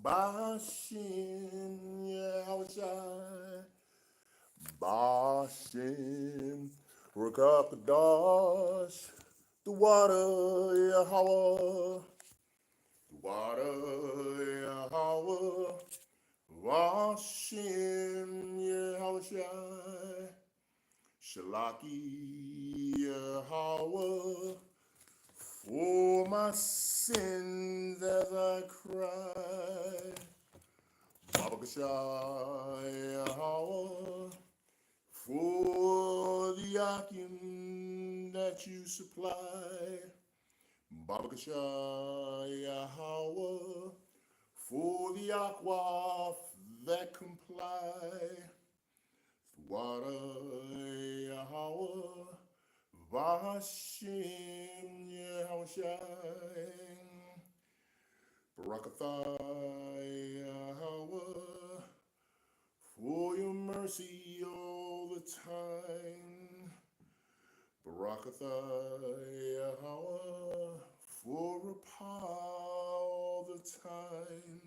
BAHASHAM, YAHAWASHI, BAHASHAM, Rakakadash, the water, Yahawah, the water, Yahawah, BAHASHAM, YAHAWASHI, Shalaki, Yahawah, for my sins as I cry. Babakashai Yahawah, for the Akim that you supply. Babakashai Yahawah, for the Aqua that comply. Water Yahawah, BAHASHAM YAHAWASHI, Barakatha Yahawah, for your mercy all the time. Barakatha Yahawah, for Rapha all the time.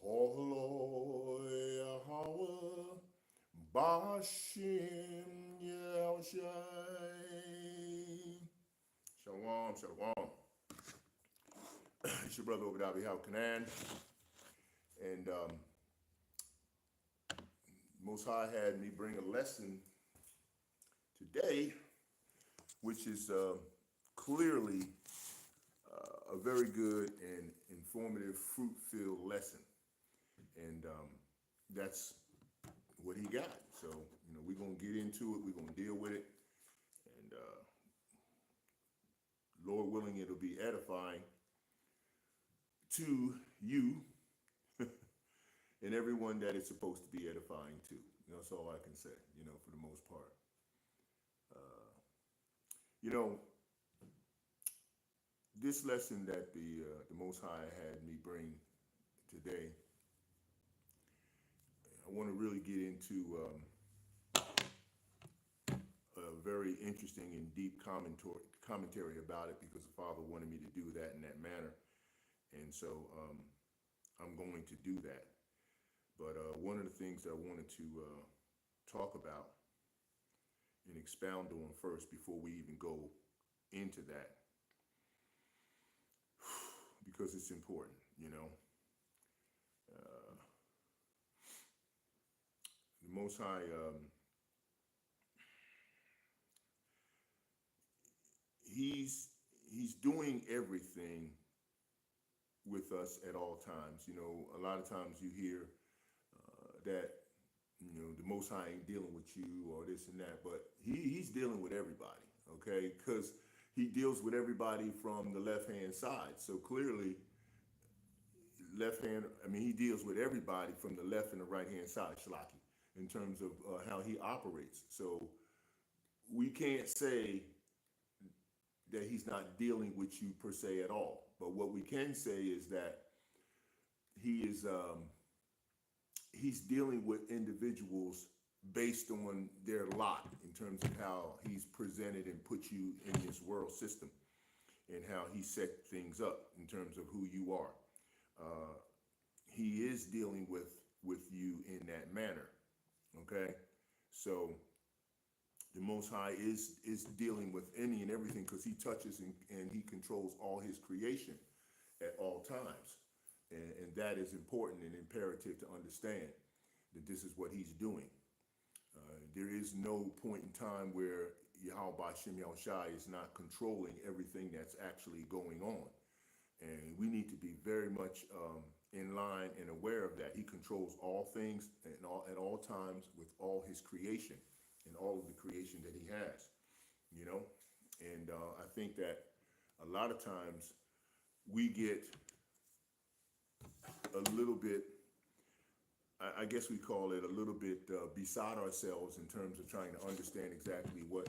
Cholo Yahawah, BAHASHAM YAHAWASHI. Shalom, shalom. It's your brother over there, YAHAWAH. And Most High had me bring a lesson today, which is clearly a very good and informative, fruit-filled lesson. And that's what he got. So, we're going to get into it. We're going to deal with it. And Lord willing, it'll be edifying to you and everyone that it's supposed to be edifying to. That's all I can say, for the most part. This lesson that the Most High had me bring today, I want to really get into a very interesting and deep commentary about it, because the Father wanted me to do that in that manner. And so I'm going to do that. But one of the things that I wanted to talk about and expound on first, before we even go into that, because it's important, the Most High, he's doing everything with us at all times. A lot of times you hear that the Most High ain't dealing with you or this and that, but he's dealing with everybody, okay? Because he deals with everybody from the left-hand side. So clearly, he deals with everybody from the left and the right-hand side, Shalaki, in terms of how he operates. So we can't say that he's not dealing with you per se at all. But what we can say is that he is he's dealing with individuals based on their lot, in terms of how he's presented and put you in this world system, and how he set things up in terms of who you are. He is dealing with you in that manner, okay? So the Most High is dealing with any and everything, because he touches and he controls all his creation at all times. And that is important and imperative to understand that this is what he's doing. There is no point in time where YAHAWASHI is not controlling everything that's actually going on. And we need to be very much in line and aware of that. He controls all things and at all times with all his creation and all of the creation that he has, And I think that a lot of times we get a little bit, I guess we call it a little bit beside ourselves in terms of trying to understand exactly what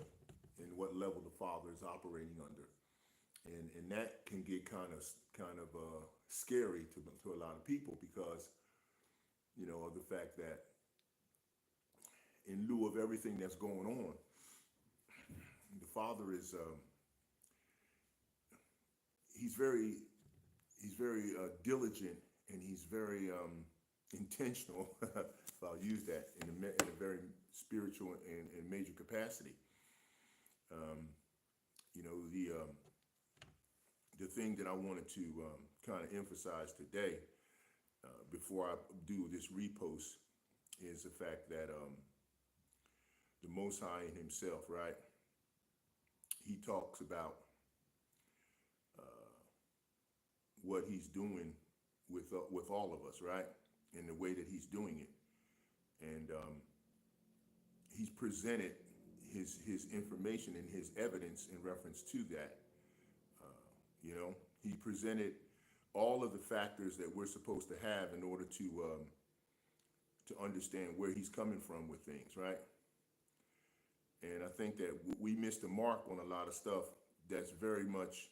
level the Father is operating under. And that can get kind of scary to a lot of people, because of the fact that in lieu of everything that's going on, the Father is he's very diligent and he's very intentional, if I'll use that, in a very spiritual and major capacity. Um, you know, the thing that I wanted to kind of emphasize today, before I do this repost, is the fact that the Most High in Himself, right? He talks about what He's doing with all of us, right? In the way that He's doing it, and He's presented his information and His evidence in reference to that. You know, He presented all of the factors that we're supposed to have in order to understand where He's coming from with things, right? And I think that we missed the mark on a lot of stuff that's very much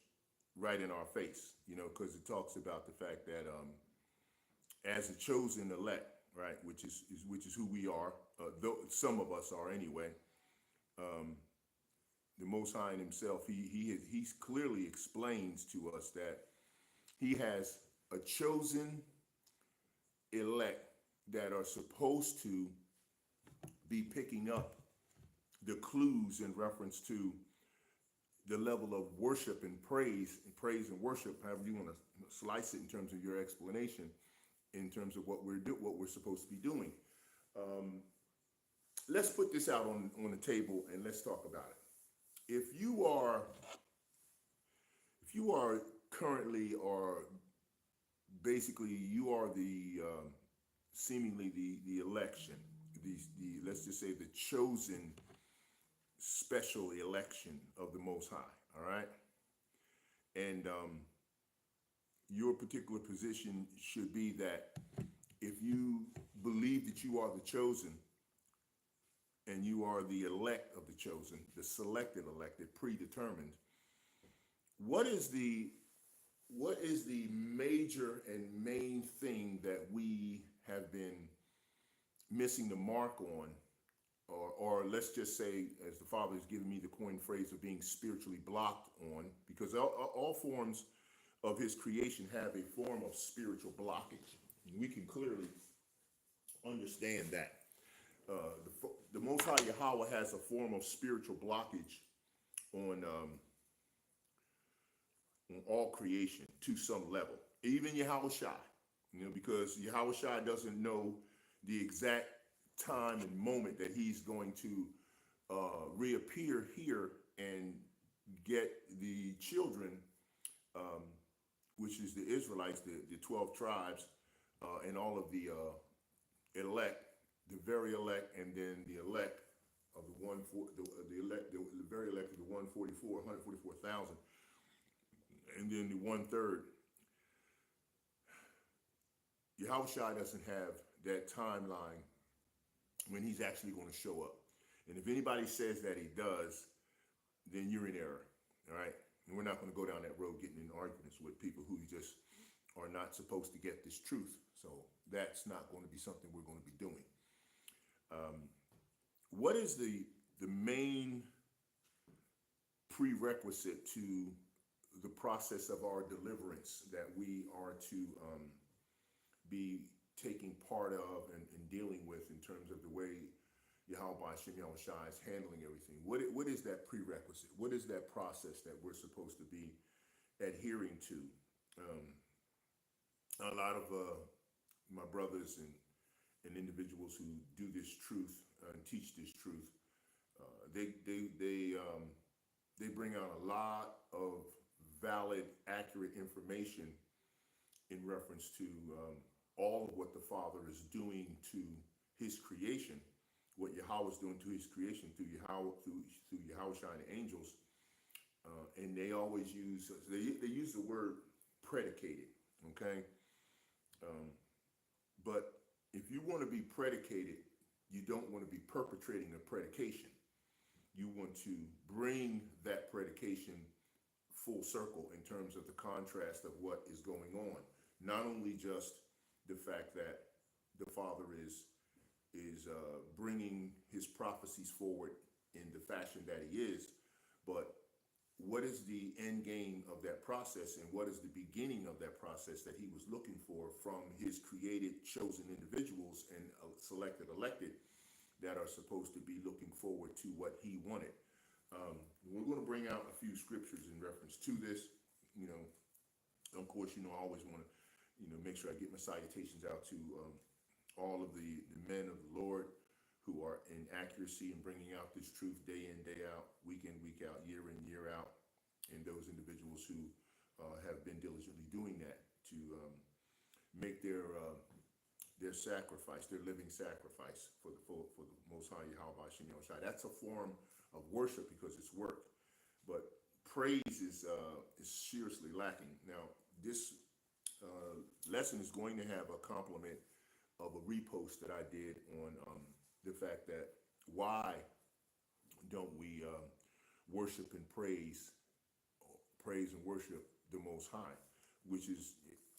right in our face, you know, because it talks about the fact that as a chosen elect, right, which is who we are, though some of us are anyway. The Most High in Himself, he clearly explains to us that He has a chosen elect that are supposed to be picking up the clues in reference to the level of worship and praise and worship, however you want to slice it in terms of your explanation, in terms of what we're supposed to be doing. Let's put this out on the table and let's talk about it. If you are currently, or basically you are the seemingly the election, the let's just say the chosen special election of the Most High, all right? And your particular position should be that if you believe that you are the chosen and you are the elect of the chosen, the selected elected, predetermined, what is the major and main thing that we have been missing the mark on, or let's just say, as the Father has given me the coined phrase of being spiritually blocked on, because all forms of His creation have a form of spiritual blockage. We can clearly understand that. The Most High Yahawah has a form of spiritual blockage on all creation to some level, even YAHAWASHI, you know, because YAHAWASHI doesn't know the exact time and moment that He's going to reappear here and get the children, which is the Israelites, the 12 tribes, and all of the elect, the very elect, and then the elect of the very elect of the 144,000, and then the 1/3. YAHAWASHI doesn't have that timeline when He's actually going to show up. And if anybody says that He does, then you're in error, all right? And we're not going to go down that road getting in arguments with people who just are not supposed to get this truth. So that's not going to be something we're going to be doing. What is the main prerequisite to the process of our deliverance that we are to be taking part of and dealing with in terms of the way YAHAWASHI is handling everything? What is that prerequisite? What is that process that we're supposed to be adhering to? A lot of my brothers and individuals who do this truth and teach this truth, they bring out a lot of valid, accurate information in reference to all of what the Father is doing to His creation, what Yahweh is doing to His creation through YAHAWASHI and the angels, and they always use the word predicated, okay? But if you want to be predicated, you don't want to be perpetrating a predication. You want to bring that predication full circle in terms of the contrast of what is going on. Not only just the fact that the Father is bringing His prophecies forward in the fashion that He is, but what is the end game of that process, and what is the beginning of that process that he was looking for from his created, chosen individuals and selected, elected, that are supposed to be looking forward to what he wanted. We're going to bring out a few scriptures in reference to this. You know, of course, you know, I always want to, you know, make sure I get my salutations out to all of the men of the Lord who are in accuracy and bringing out this truth day in, day out, week in, week out, year in, year out, and those individuals who have been diligently doing that to make their sacrifice, their living sacrifice for the Most High YAHAWASHI. That's a form of worship because it's work, but praise is seriously lacking. Now, this lesson is going to have a complement of a repost that I did on the fact that why don't we worship and praise and worship the Most High, which is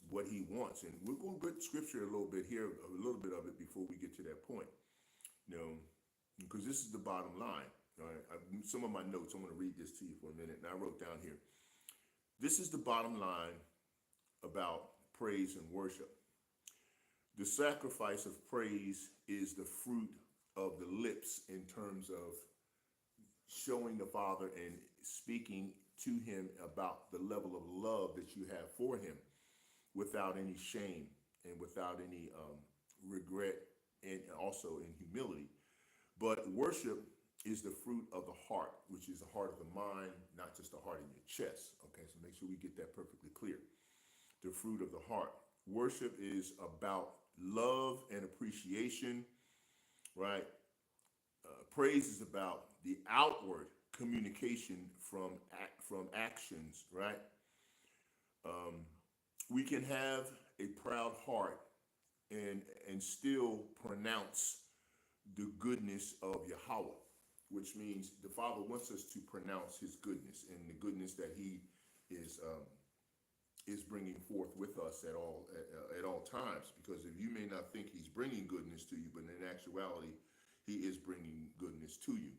what he wants. And we're going to get scripture a little bit here, a little bit of it before we get to that point. You know, because this is the bottom line. All right? Some of my notes, I'm going to read this to you for a minute. And I wrote down here, this is the bottom line about praise and worship. The sacrifice of praise is the fruit of the lips in terms of showing the Father and speaking to him about the level of love that you have for him without any shame and without any regret, and also in humility. But worship is the fruit of the heart, which is the heart of the mind, not just the heart in your chest. Okay, so make sure we get that perfectly clear. The fruit of the heart. Worship is about love and appreciation, right? Praise is about the outward communication from actions, right? We can have a proud heart and still pronounce the goodness of Yahawah, which means the Father wants us to pronounce his goodness and the goodness that he is bringing forth with us at all times. Because if you may not think he's bringing goodness to you, but in actuality, he is bringing goodness to you.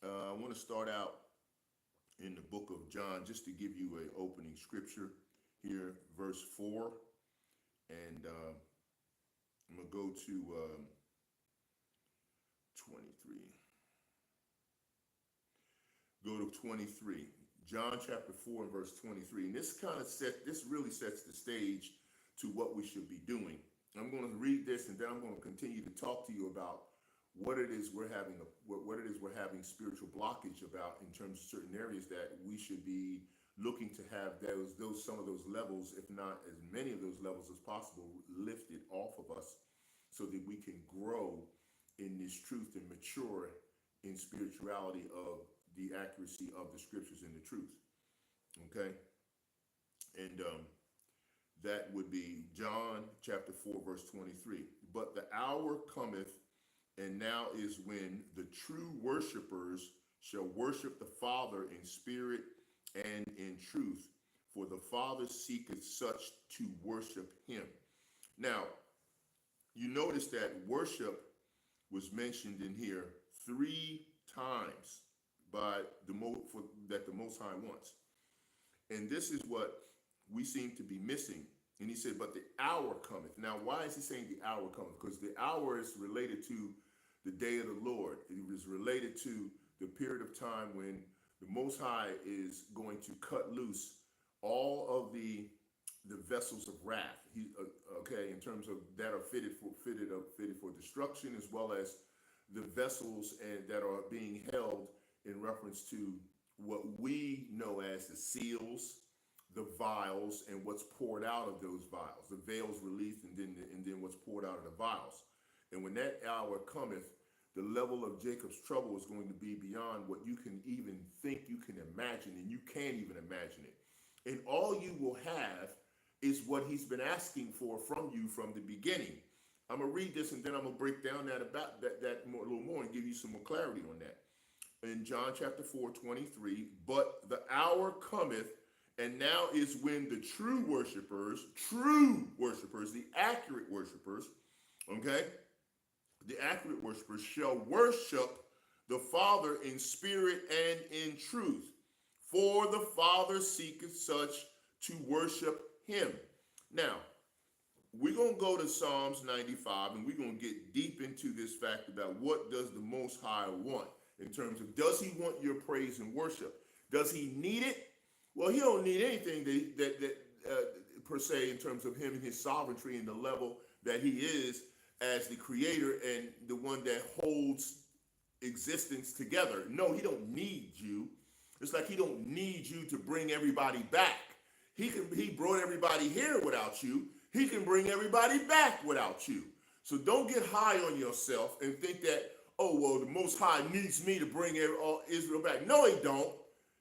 I want to start out in the book of John just to give you an opening scripture here, verse 4. And I'm going to go to 23. Go to 23. John chapter 4 and verse 23. And this really sets the stage to what we should be doing. I'm going to read this, and then I'm going to continue to talk to you about what it is we're having spiritual blockage about in terms of certain areas that we should be looking to have some of those levels, if not as many of those levels as possible, lifted off of us so that we can grow in this truth and mature in spirituality of the accuracy of the scriptures and the truth. Okay? And that would be John chapter 4, verse 23. But the hour cometh, and now is when the true worshipers shall worship the Father in spirit and in truth, for the Father seeketh such to worship him. Now, you notice that worship was mentioned in here 3 times that the Most High wants. And this is what we seem to be missing. And he said, but the hour cometh. Now, why is he saying the hour cometh? Because the hour is related to the day of the Lord. It was related to the period of time when the Most High is going to cut loose all of the vessels of wrath. In terms of that are fitted for destruction, as well as the vessels that are being held in reference to what we know as the seals, the vials, and what's poured out of those vials. The veils released, and then what's poured out of the vials. And when that hour cometh, the level of Jacob's trouble is going to be beyond what you can even think you can imagine, and you can't even imagine it. And all you will have is what he's been asking for from you from the beginning. I'm going to read this, and then I'm going to break down a little more and give you some more clarity on that. In John chapter 4, 23, but the hour cometh, and now is when the true worshipers, the accurate worshipers, okay, the accurate worshipers shall worship the Father in spirit and in truth. For the Father seeketh such to worship him. Now, we're going to go to Psalms 95, and we're going to get deep into this fact about what does the Most High want in terms of, does he want your praise and worship? Does he need it? Well, he don't need anything per se in terms of him and his sovereignty and the level that he is as the creator and the one that holds existence together. No, he don't need you. It's like he don't need you to bring everybody back. He brought everybody here without you. He can bring everybody back without you. So don't get high on yourself and think that, oh, well, the Most High needs me to bring all Israel back. No, he don't.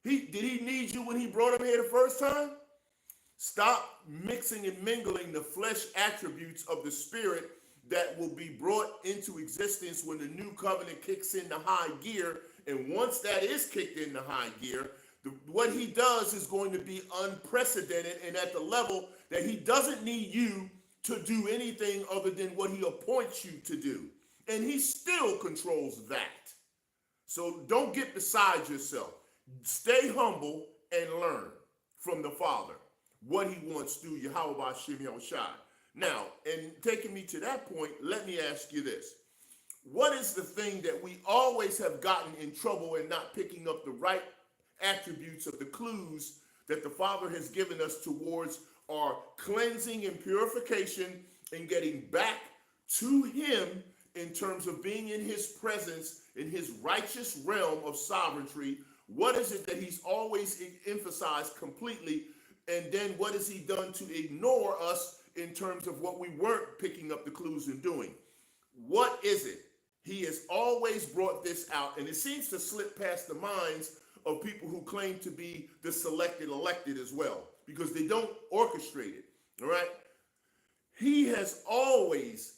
Did he need you when he brought him here the first time? Stop mixing and mingling the flesh attributes of the spirit that will be brought into existence when the new covenant kicks into high gear. And once that is kicked into high gear, what he does is going to be unprecedented and at the level that he doesn't need you to do anything other than what he appoints you to do. And he still controls that. So don't get beside yourself. Stay humble and learn from the Father what he wants through YAHAWASHI. Now, and taking me to that point, let me ask you this. What is the thing that we always have gotten in trouble in not picking up the right attributes of the clues that the Father has given us towards our cleansing and purification and getting back to him in terms of being in his presence, in his righteous realm of sovereignty? What is it that he's always emphasized completely? And then what has he done to ignore us in terms of what we weren't picking up the clues and doing? What is it? He has always brought this out, and it seems to slip past the minds of people who claim to be the selected elected as well, because they don't orchestrate it, all right? He has always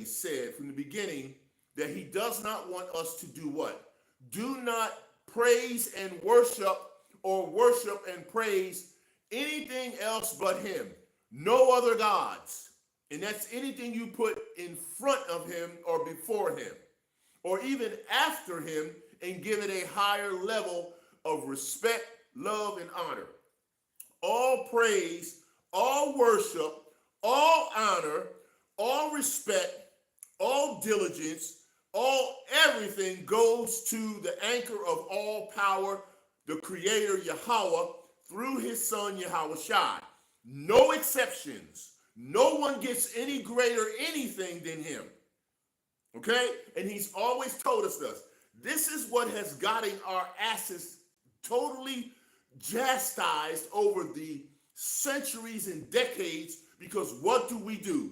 said from the beginning that he does not want us to do what? Do not praise and worship or worship and praise anything else but him. No other gods. And that's anything you put in front of him or before him, or even after him, and give it a higher level of respect, love, and honor. All praise, all worship, all honor, all respect, all diligence, everything goes to the anchor of all power, the creator Yahawah, through his son YAHAWASHI. No exceptions. No one gets any greater anything than him. Okay? And he's always told us this. This is what has gotten our asses totally chastised over the centuries and decades, because what do?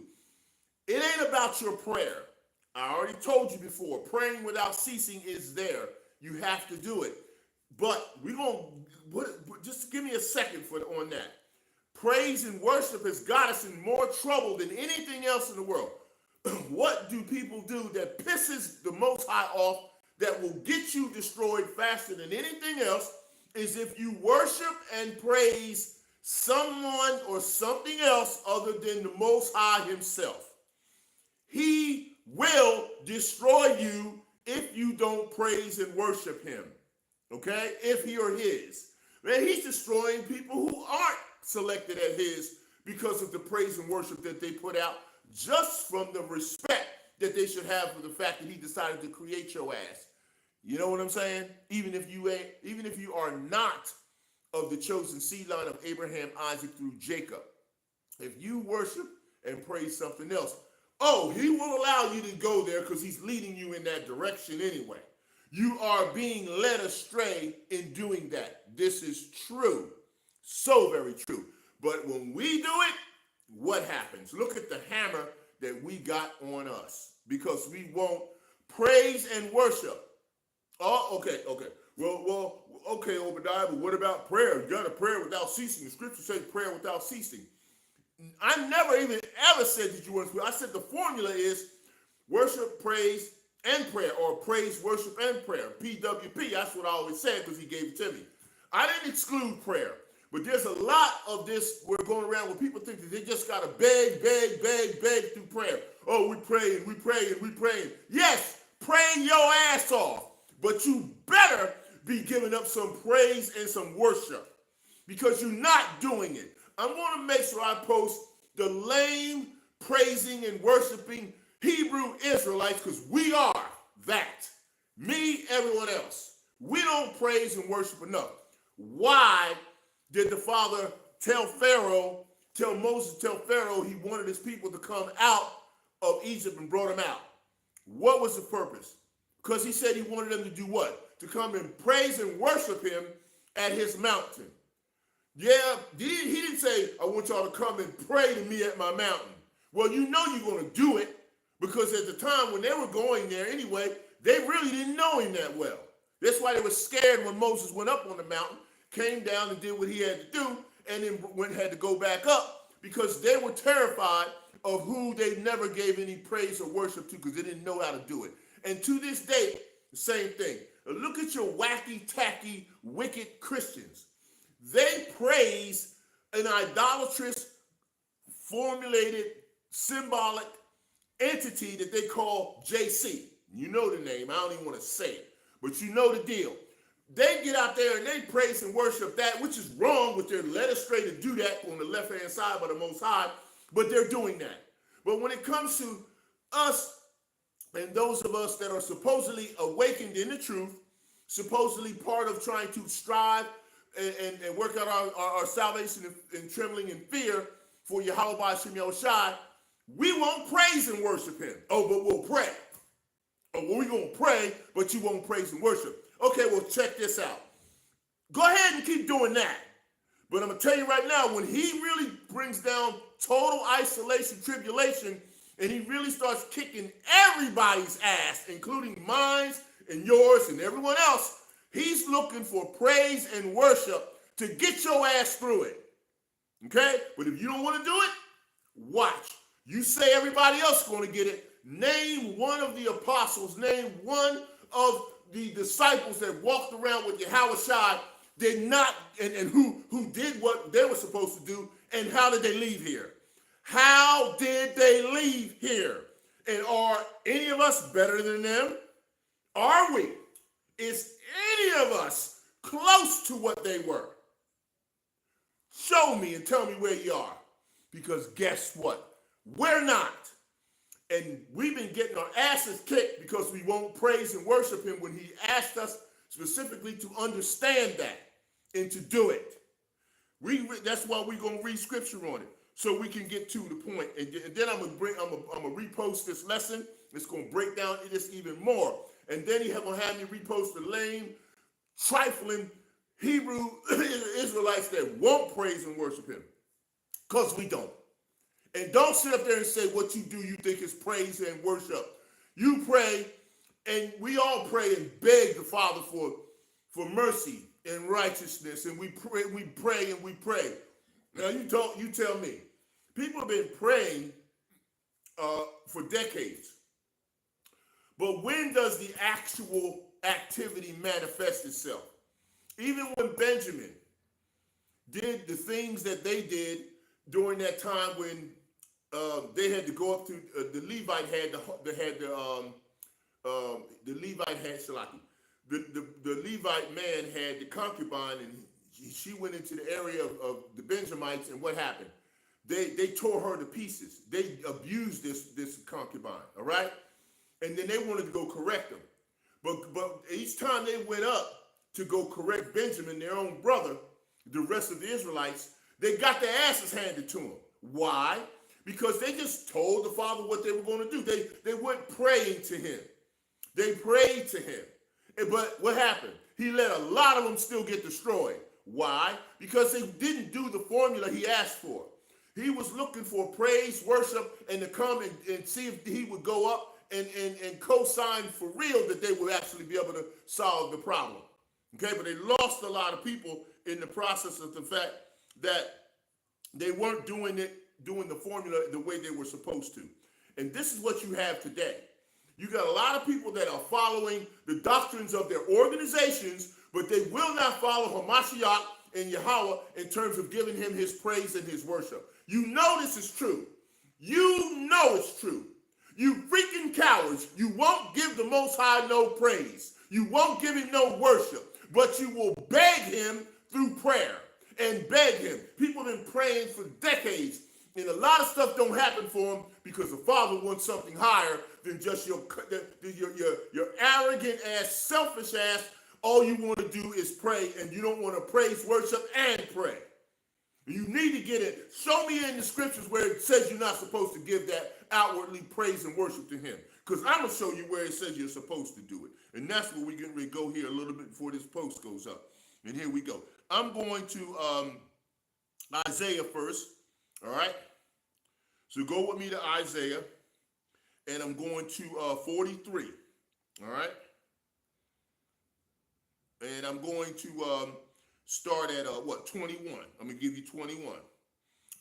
It ain't about your prayer. I already told you before, praying without ceasing is there. You have to do it. But just give me a second on that. Praise and worship has got us in more trouble than anything else in the world. What do people do that pisses the Most High off, that will get you destroyed faster than anything else, is if you worship and praise someone or something else other than the Most High himself. He will destroy you if you don't praise and worship him. Okay? If he or his. Man, he's destroying people who aren't selected as his because of the praise and worship that they put out, just from the respect that they should have for the fact that he decided to create your ass. You know what I'm saying? Even if you are not of the chosen seed line of Abraham, Isaac through Jacob, if you worship and praise something else, he will allow you to go there because he's leading you in that direction anyway. You are being led astray in doing that. This is true. So very true. But when we do it, what happens? Look at the hammer that we got on us, because we won't praise and worship. Oh, okay. Well, okay, Obadiah, but what about prayer? You got to pray without ceasing. The scripture says prayer without ceasing. I never even ever said that you weren't. I said the formula is worship, praise, and prayer, or praise, worship, and prayer. PWP. That's what I always said because he gave it to me. I didn't exclude prayer, but there's a lot of this we're going around where people think that they just got to beg through prayer. Oh, we praying. Yes, praying your ass off, but you better be giving up some praise and some worship because you're not doing it. I'm going to make sure I post the lame praising and worshiping Hebrew Israelites because we are that. Me, everyone else. We don't praise and worship enough. Why did the Father tell Moses he wanted his people to come out of Egypt and brought them out? What was the purpose? Because he said he wanted them to do what? To come and praise and worship him at his mountain. Yeah, he didn't say, I want y'all to come and pray to me at my mountain. Well, you know you're going to do it because at the time when they were going there anyway, they really didn't know him that well. That's why they were scared when Moses went up on the mountain, came down and did what he had to do, and then had to go back up because they were terrified of who they never gave any praise or worship to because they didn't know how to do it. And to this day, the same thing. Look at your wacky, tacky, wicked Christians. They praise an idolatrous, formulated, symbolic entity that they call JC. You know the name. I don't even want to say it. But you know the deal. They get out there and they praise and worship that, which is wrong, but they're led astray to do that on the left-hand side by the Most High, but they're doing that. But when it comes to us and those of us that are supposedly awakened in the truth, supposedly part of trying to strive and work out our salvation and trembling and fear for YAHAWASHI, we won't praise and worship him. Oh, but we'll pray. Oh, well, we're going to pray, but you won't praise and worship. Okay, well, check this out. Go ahead and keep doing that. But I'm going to tell you right now, when he really brings down total isolation, tribulation, and he really starts kicking everybody's ass, including mine and yours and everyone else, he's looking for praise and worship to get your ass through it. Okay? But if you don't want to do it, watch. You say everybody else is going to get it. Name one of the apostles, name one of the disciples that walked around with YAHAWASHI did not, and who did what they were supposed to do, and how did they leave here? How did they leave here? And are any of us better than them? Are we? Is any of us close to what they were? Show me and tell me where you are. Because guess what? We're not. And we've been getting our asses kicked because we won't praise and worship him when he asked us specifically to understand that and to do it. That's why we're going to read scripture on it so we can get to the point. And then I'm going to repost this lesson. It's going to break down this even more. And then he's going to have me repost the lame, trifling Hebrew Israelites that won't praise and worship him. Because we don't. And don't sit up there and say what you do you think is praise and worship. You pray, and we all pray and beg the Father for mercy and righteousness. And we pray and we pray. Now you tell me. People have been praying for decades. But when does the actual activity manifest itself? Even when Benjamin did the things that they did during that time when they had to go up to the Levite had the Levite man had the concubine, and she went into the area of the Benjamites, and what happened? They tore her to pieces. They abused this concubine, all right? And then they wanted to go correct them. But each time they went up to go correct Benjamin, their own brother, the rest of the Israelites, they got their asses handed to them. Why? Because they just told the Father what they were going to do. They weren't praying to him. They prayed to him. But what happened? He let a lot of them still get destroyed. Why? Because they didn't do the formula he asked for. He was looking for praise, worship, and to come and see if he would go up and co-sign for real that they would actually be able to solve the problem. Okay, but they lost a lot of people in the process of the fact that they weren't doing the formula the way they were supposed to. And this is what you have today. You got a lot of people that are following the doctrines of their organizations, but they will not follow Hamashiach and Yahweh in terms of giving him his praise and his worship. You know this is true. You know it's true. You freaking cowards. You won't give the Most High no praise. You won't give him no worship. But you will beg him through prayer and beg him. People have been praying for decades. And a lot of stuff don't happen for them because the Father wants something higher than just your arrogant ass, selfish ass. All you want to do is pray, and you don't want to praise, worship, and pray. You need to get it. Show me in the scriptures where it says you're not supposed to give that outwardly praise and worship to him. Because I'm going to show you where it says you're supposed to do it. And that's where we're getting ready to go here a little bit before this post goes up. And here we go. I'm going to Isaiah first. All right? So go with me to Isaiah. And I'm going to 43. All right? And I'm going to start at, 21. I'm going to give you 21.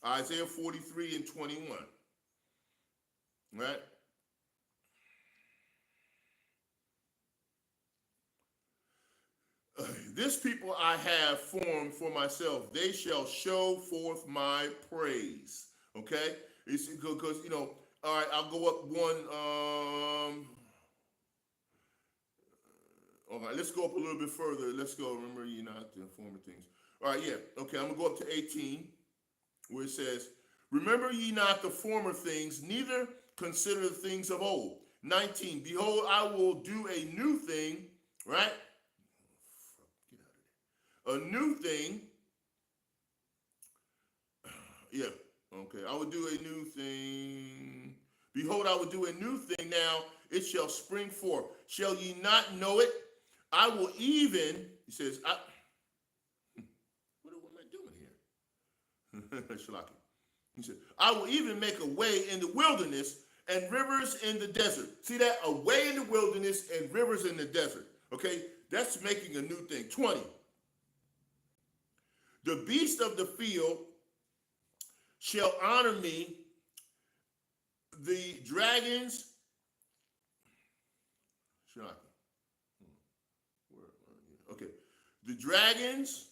Isaiah 43 and 21. Right? This people I have formed for myself. They shall show forth my praise. Okay? It's because, all right, I'll go up one. All right, let's go up a little bit further. Let's go. Remember, you're not the former things. All right, yeah. Okay, I'm going to go up to 18, where it says, remember ye not the former things, neither consider the things of old. 19, behold, I will do a new thing, right? Get out of there. A new thing. Yeah, okay. I will do a new thing. Behold, I will do a new thing now. It shall spring forth. Shall ye not know it? I will even, he says, what am I doing here? Shalaki. He said, I will even make a way in the wilderness and rivers in the desert. See that? A way in the wilderness and rivers in the desert. Okay? That's making a new thing. 20. The beast of the field shall honor me. The dragons. Shalaki. Okay. The dragons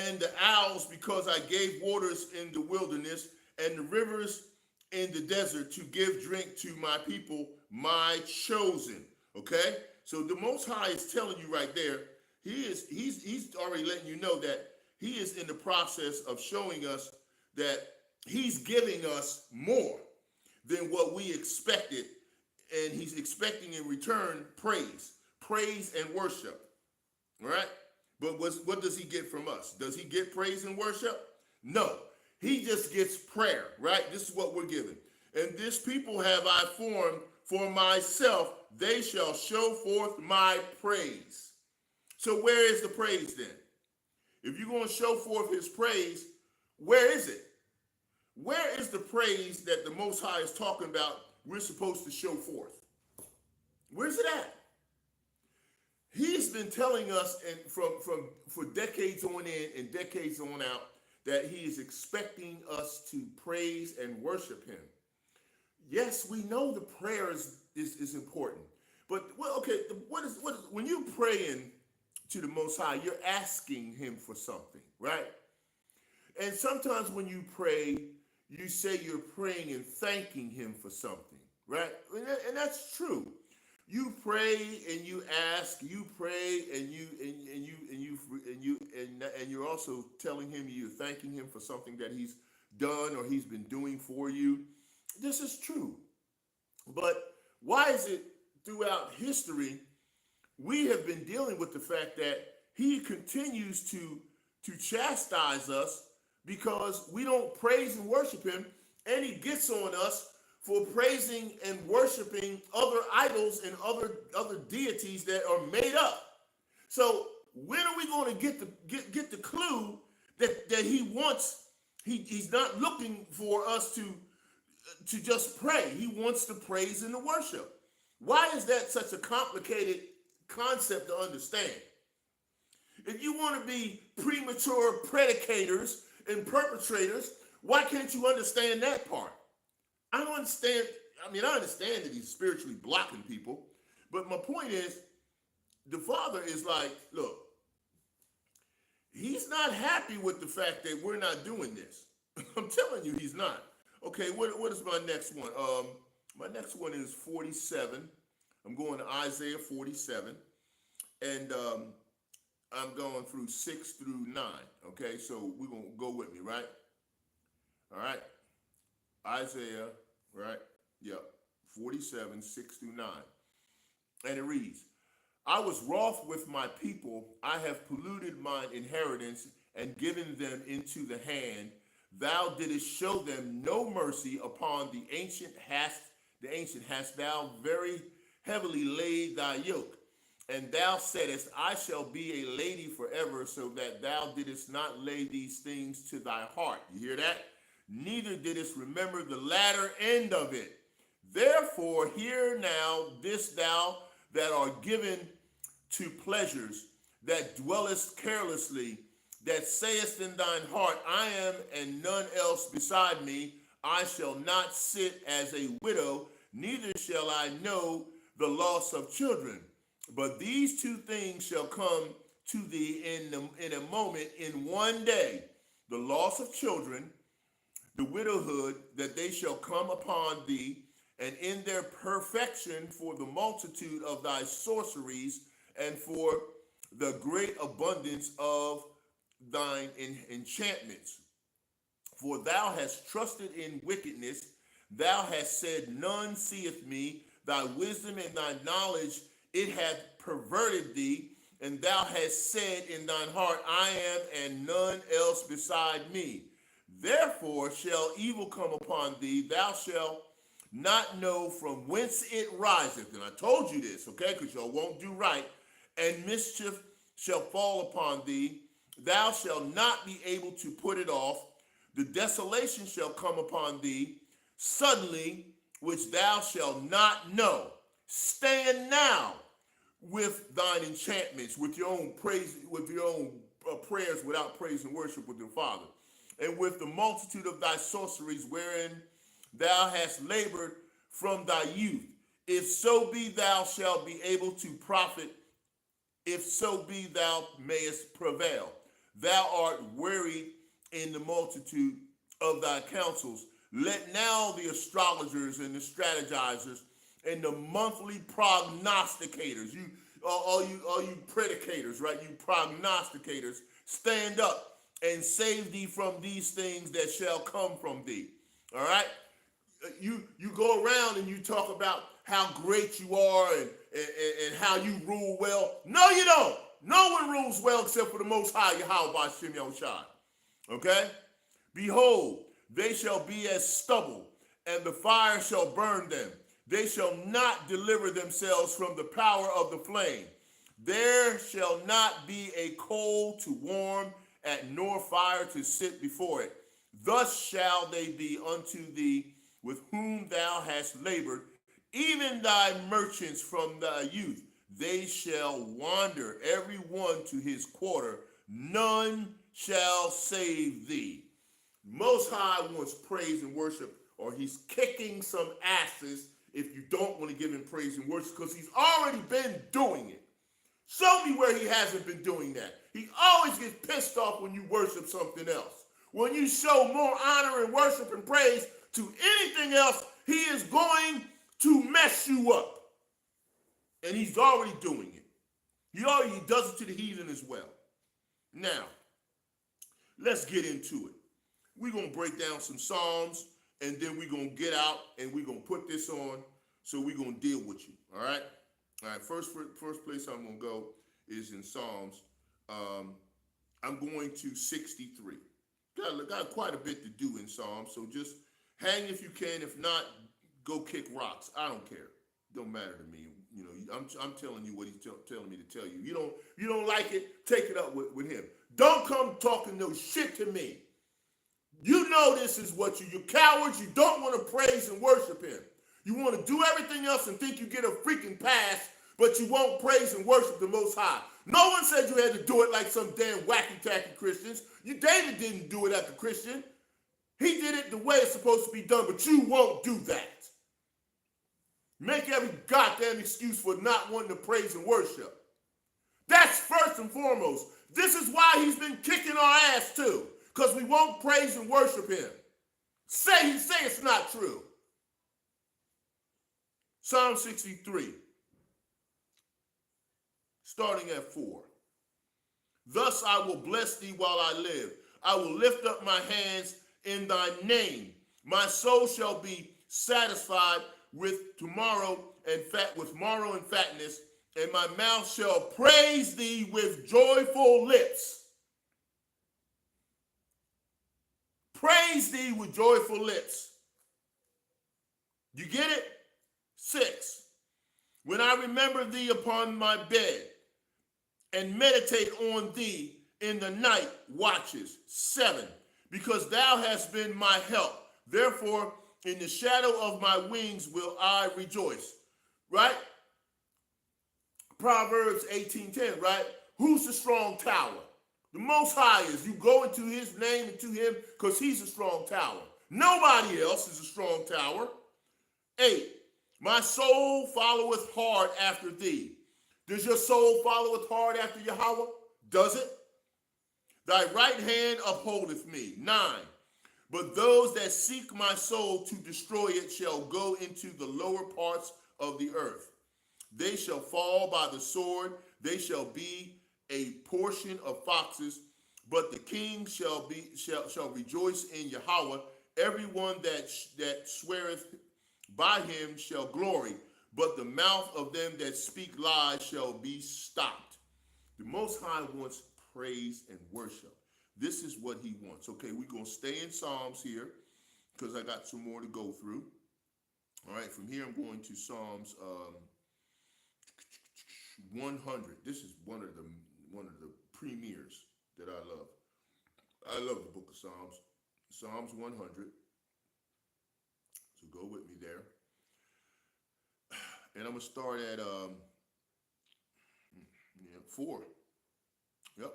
and the owls, because I gave waters in the wilderness and the rivers in the desert to give drink to my people, my chosen. Okay? So the Most High is telling you right there, he's already letting you know that he is in the process of showing us that he's giving us more than what we expected. And he's expecting in return praise and worship. All right? But what does he get from us? Does he get praise and worship? No. He just gets prayer, right? This is what we're given. And this people have I formed for myself. They shall show forth my praise. So where is the praise then? If you're going to show forth his praise, where is it? Where is the praise that the Most High is talking about we're supposed to show forth? Where's it at? He's been telling us for decades on in and decades on out that he is expecting us to praise and worship him. Yes, we know the prayer is important. But, what is when you're praying to the Most High, you're asking him for something, right? And sometimes when you pray, you say you're praying and thanking him for something, right? And that's true. You pray and you ask. You pray and you're also telling him you're thanking him for something that he's done or he's been doing for you. This is true. But why is it throughout history we have been dealing with the fact that he continues to chastise us because we don't praise and worship him, and he gets on us for praising and worshiping other idols and other deities that are made up. So when are we going to get the clue that he wants? He's not looking for us to just pray. He wants to praise and to worship. Why is that such a complicated concept to understand? If you want to be premature predicators and perpetrators, why can't you understand that part? I don't understand. I understand that he's spiritually blocking people, but my point is, the Father is like, look, he's not happy with the fact that we're not doing this. I'm telling you, he's not. Okay, what is my next one? My next one is 47. I'm going to Isaiah 47, and I'm going through 6 through 9. Okay, so we're gonna go with me, right? All right, Isaiah, right? Yep, 47, 6 through 9, and it reads, I was wroth with my people. I have polluted mine inheritance and given them into the hand. Thou didst show them no mercy upon the ancient hast thou very heavily laid thy yoke. And thou saidst, I shall be a lady forever, so that thou didst not lay these things to thy heart. You hear that? Neither didst remember the latter end of it. Therefore, hear now this thou that are given to pleasures, that dwellest carelessly, that sayest in thine heart, I am and none else beside me. I shall not sit as a widow, neither shall I know the loss of children. But these two things shall come to thee in a moment, in one day, the loss of children, the widowhood, that they shall come upon thee, and in their perfection for the multitude of thy sorceries, and for the great abundance of thine enchantments. For thou hast trusted in wickedness, thou hast said, none seeth me. Thy wisdom and thy knowledge, it hath perverted thee. And thou hast said in thine heart, I am and none else beside me. Therefore shall evil come upon thee. Thou shalt not know from whence it riseth. And I told you this, okay, because y'all won't do right. And mischief shall fall upon thee. Thou shalt not be able to put it off. The desolation shall come upon thee suddenly, which thou shalt not know. Stand now with thine enchantments, with your own praise, with your own prayers without praise and worship with your Father, and with the multitude of thy sorceries wherein thou hast labored from thy youth. If so be thou shalt be able to profit, if so be thou mayest prevail. Thou art wearied in the multitude of thy counsels. Let now the astrologers and the strategizers and the monthly prognosticators, all you predicators, right? You prognosticators, stand up and save thee from these things that shall come from thee. All right? You go around and you talk about how great you are and how you rule well. No, you don't. No one rules well except for the Most High, YAHAWASHI. Okay? Behold, they shall be as stubble, and the fire shall burn them. They shall not deliver themselves from the power of the flame. There shall not be a coal to warm at, nor fire to sit before it. Thus shall they be unto thee with whom thou hast labored, even thy merchants from thy youth. They shall wander, every one to his quarter. None shall save thee. Most High wants praise and worship, or he's kicking some asses if you don't want to give him praise and worship, because he's already been doing it. Show me where he hasn't been doing that. He always gets pissed off when you worship something else. When you show more honor and worship and praise to anything else, he is going to mess you up. And he's already doing it. He does it to the heathen as well. Now, let's get into it. We're going to break down some Psalms, and then we're going to get out and we're going to put this on, so we're going to deal with you. All right? All right, first place I'm going to go is in Psalms. I'm going to 63. Got quite a bit to do in Psalms, so just hang if you can. If not, go kick rocks. I don't care. Don't matter to me. You know, I'm telling you what he's telling me to tell you. You don't like it, take it up with him. Don't come talking no shit to me. You know this is what you're cowards. You don't want to praise and worship him. You want to do everything else and think you get a freaking pass, but you won't praise and worship the Most High. No one said you had to do it like some damn wacky-tacky Christians. David didn't do it as a Christian. He did it the way it's supposed to be done, but you won't do that. Make every goddamn excuse for not wanting to praise and worship. That's first and foremost. This is why he's been kicking our ass too, because we won't praise and worship him. Say it's not true. Psalm 63, starting at 4. Thus I will bless thee while I live. I will lift up my hands in thy name. My soul shall be satisfied with tomorrow and marrow and fatness, and my mouth shall praise thee with joyful lips. Praise thee with joyful lips. You get it? 6. When I remember thee upon my bed and meditate on thee in the night watches. 7. Because thou hast been my help. Therefore, in the shadow of my wings will I rejoice. Right? Proverbs 18:10, right? Who's the strong tower? The Most High is. You go into his name and to him because he's a strong tower. Nobody else is a strong tower. 8. My soul followeth hard after thee. Does your soul followeth hard after Yahawah? Does it? Thy right hand upholdeth me. 9. But those that seek my soul to destroy it shall go into the lower parts of the earth. They shall fall by the sword. They shall be a portion of foxes. But the king shall rejoice in Yahawah. Everyone that sweareth by him shall glory. But the mouth of them that speak lies shall be stopped. The Most High wants praise and worship. This is what he wants. Okay, we're going to stay in Psalms here because I got some more to go through. All right, from here I'm going to Psalms 100. This is one of the premiers that I love. I love the book of Psalms. Psalms 100. So go with me there. And I'm going to start at 4. Yep.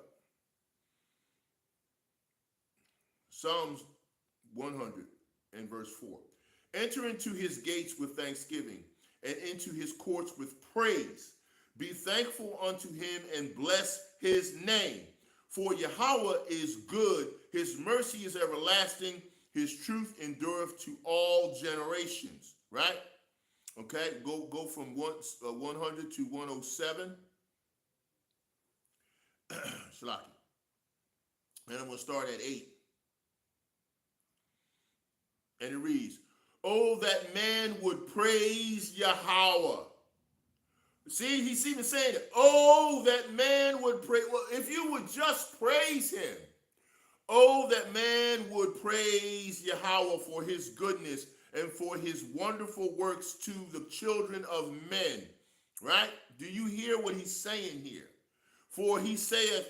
Psalms 100 and verse 4. Enter into his gates with thanksgiving and into his courts with praise. Be thankful unto him and bless his name. For Yahawah is good, his mercy is everlasting, his truth endureth to all generations. Right? Okay, go from 100 to 107. Shalaki. And I'm going to start at 8. And it reads, oh, that man would praise Yahawah. See, he's even saying it. Oh, that man would praise. Well, if you would just praise him. Oh, that man would praise Yahawah for his goodness and for his wonderful works to the children of men. Right? Do you hear what he's saying here? For he saith,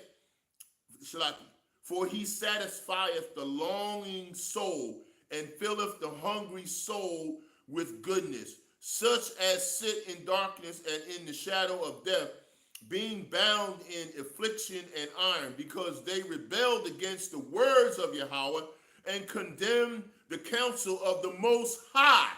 Shalaki, for he satisfieth the longing soul and filleth the hungry soul with goodness. Such as sit in darkness and in the shadow of death, being bound in affliction and iron, because they rebelled against the words of Yahawah and condemned the counsel of the Most High.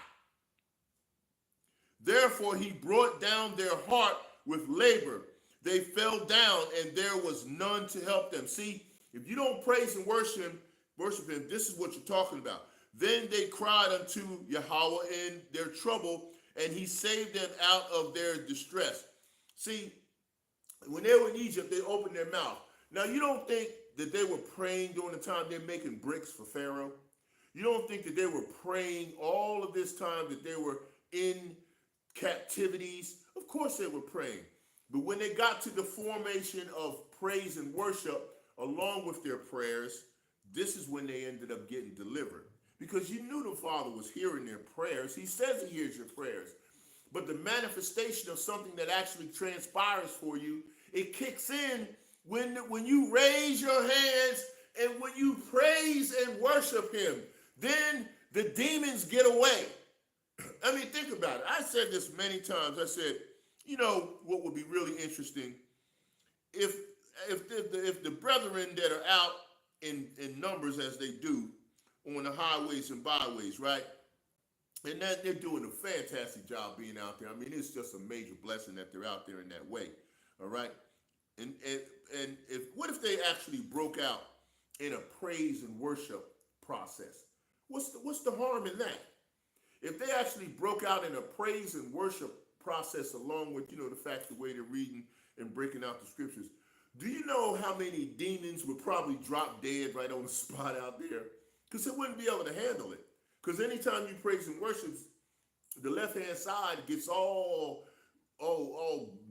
Therefore he brought down their heart with labor. They fell down, and there was none to help them. See, if you don't praise and worship him, this is what you're talking about. Then they cried unto Yahawah in their trouble, and he saved them out of their distress. See, when they were in Egypt, they opened their mouth. Now, you don't think that they were praying during the time they're making bricks for Pharaoh? You don't think that they were praying all of this time that they were in captivities? Of course they were praying. But when they got to the formation of praise and worship, along with their prayers, this is when they ended up getting delivered. Because you knew the Father was hearing their prayers. He says he hears your prayers. But the manifestation of something that actually transpires for you, it kicks in when you raise your hands and when you praise and worship him. Then the demons get away. I mean, think about it. I said this many times. I said, you know what would be really interesting? If the brethren that are out in numbers as they do on the highways and byways, right? And that they're doing a fantastic job being out there. I mean, it's just a major blessing that they're out there in that way. All right. And what if they actually broke out in a praise and worship process? What's the harm in that? If they actually broke out in a praise and worship process along with, the fact the way they're reading and breaking out the scriptures, do you know how many demons would probably drop dead right on the spot out there? Because they wouldn't be able to handle it. Because anytime you praise and worship, the left-hand side gets all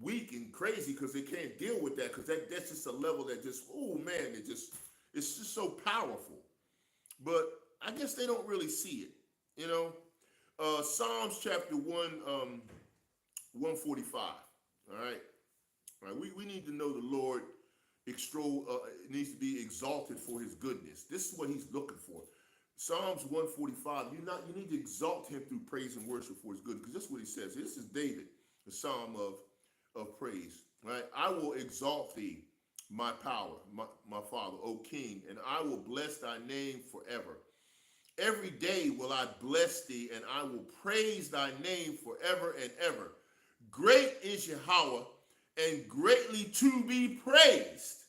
weak and crazy because they can't deal with that, because that's just a level that just, oh man, it's just so powerful. But I guess they don't really see it. Psalms chapter 145. All right. All right. We need to know the Lord needs to be exalted for his goodness. This is what he's looking for. Psalms 145, you need to exalt him through praise and worship for his good, because that's what he says. This is David, the psalm of praise. Right? I will exalt thee, my power, my Father, O King, and I will bless thy name forever. Every day will I bless thee, and I will praise thy name forever and ever. Great is YAHAWAH, and greatly to be praised,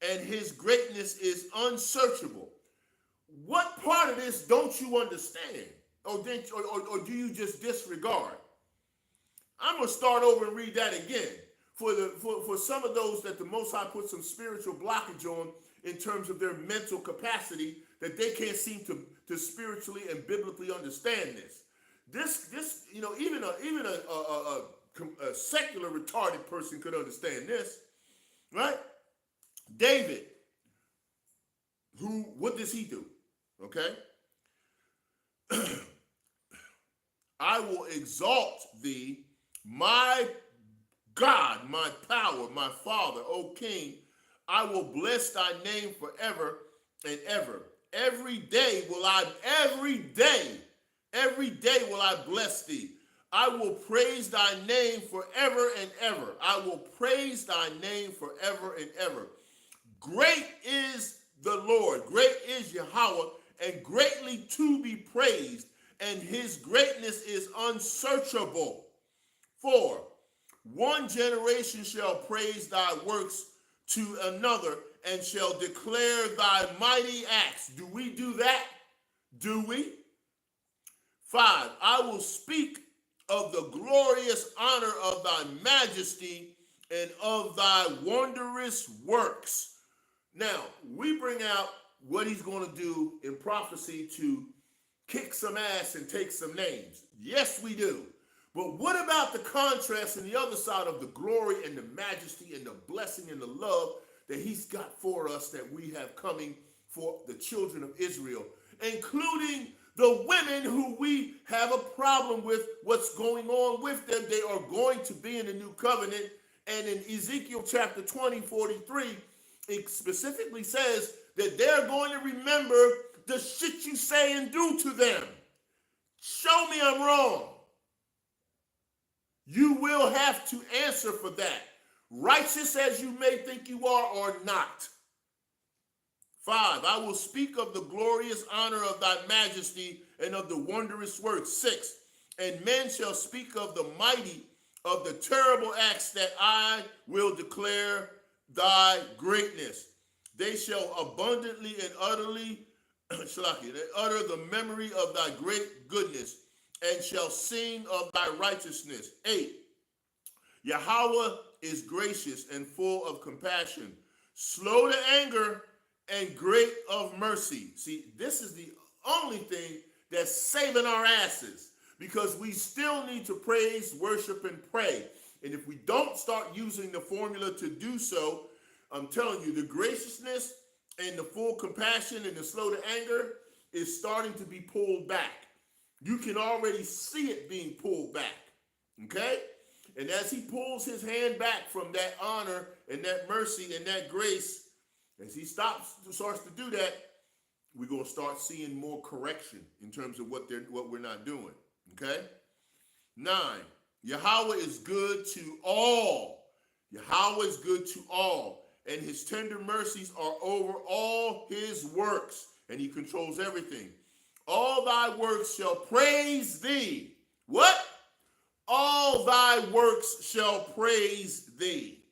and his greatness is unsearchable. What part of this don't you understand? Or do you just disregard? I'm going to start over and read that again. For some of those that the Most High put some spiritual blockage on in terms of their mental capacity, that they can't seem to spiritually and biblically understand this. This even a secular retarded person could understand this, right? David, what does he do? Okay? I will exalt thee, my God, my power, my Father, O King. I will bless thy name forever and ever. Every day will I bless thee. I will praise thy name forever and ever. I will praise thy name forever and ever. Great is the Lord, great is YAHAWAH, and greatly to be praised, and his greatness is unsearchable. 4, one generation shall praise thy works to another, and shall declare thy mighty acts. Do we do that? Do we? 5, I will speak of the glorious honor of thy majesty and of thy wondrous works. Now, we bring out what he's going to do in prophecy to kick some ass and take some names. Yes, we do. But what about the contrast and the other side of the glory and the majesty and the blessing and the love that he's got for us, that we have coming for the children of Israel, including the women who we have a problem with what's going on with them? They are going to be in the new covenant. And in Ezekiel chapter 20:43, it specifically says that they're going to remember the shit you say and do to them. Show me I'm wrong. You will have to answer for that, righteous as you may think you are or not. 5, I will speak of the glorious honor of thy majesty and of the wondrous works. 6, and men shall speak of the mighty, of the terrible acts, that I will declare thy greatness. They shall abundantly and utterly utter the memory of thy great goodness, and shall sing of thy righteousness. 8, YAHAWAH is gracious and full of compassion, slow to anger, and great of mercy. See, this is the only thing that's saving our asses, because we still need to praise, worship, and pray. And if we don't start using the formula to do so, I'm telling you, the graciousness and the full compassion and the slow to anger is starting to be pulled back. You can already see it being pulled back, okay? And as he pulls his hand back from that honor and that mercy and that grace, as he starts to do that, we're going to start seeing more correction in terms of what we're not doing, okay? 9, YAHAWAH is good to all. YAHAWAH is good to all, and his tender mercies are over all his works, and he controls everything. All thy works shall praise thee. What? All thy works shall praise thee,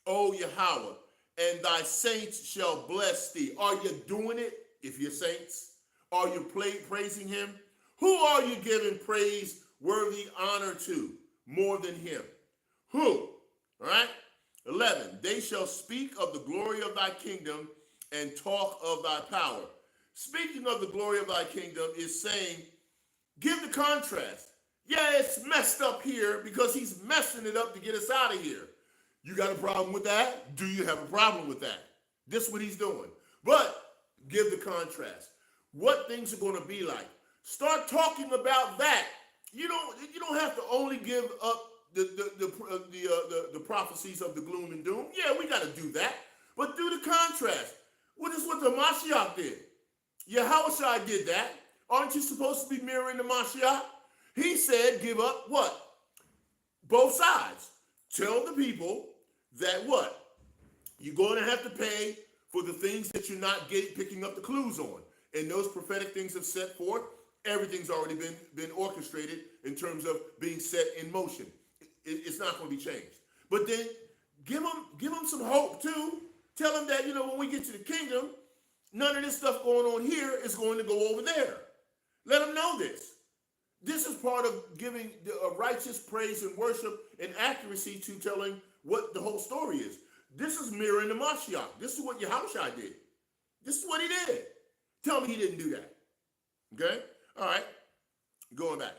O YAHAWAH, and thy saints shall bless thee. Are you doing it if you're saints? Are you praising him? Who are you giving praise-worthy honor to more than him? Who? All right? 11, they shall speak of the glory of thy kingdom and talk of thy power. Speaking of the glory of thy kingdom is saying, give the contrast. Yeah, it's messed up here because he's messing it up to get us out of here. You got a problem with that? Do you have a problem with that? This is what he's doing. But give the contrast. What things are going to be like. Start talking about that. You don't have to only give up the prophecies of the gloom and doom. Yeah, we got to do that. But do the contrast. What is what the Mashiach did? YAHAWASHI did that. Aren't you supposed to be mirroring the Mashiach? He said, give up what? Both sides. Tell the people that what? You're going to have to pay for the things that you're not picking up the clues on. And those prophetic things have set forth. Everything's already been orchestrated in terms of being set in motion. It's not going to be changed. But then give them some hope too. Tell them that, when we get to the kingdom, none of this stuff going on here is going to go over there. Let them know this. This is part of giving a righteous praise and worship and accuracy to telling what the whole story is. This is mirroring the Mashiach. This is what YAHAWASHI did. This is what he did. Tell me he didn't do that. Okay? All right. Going back.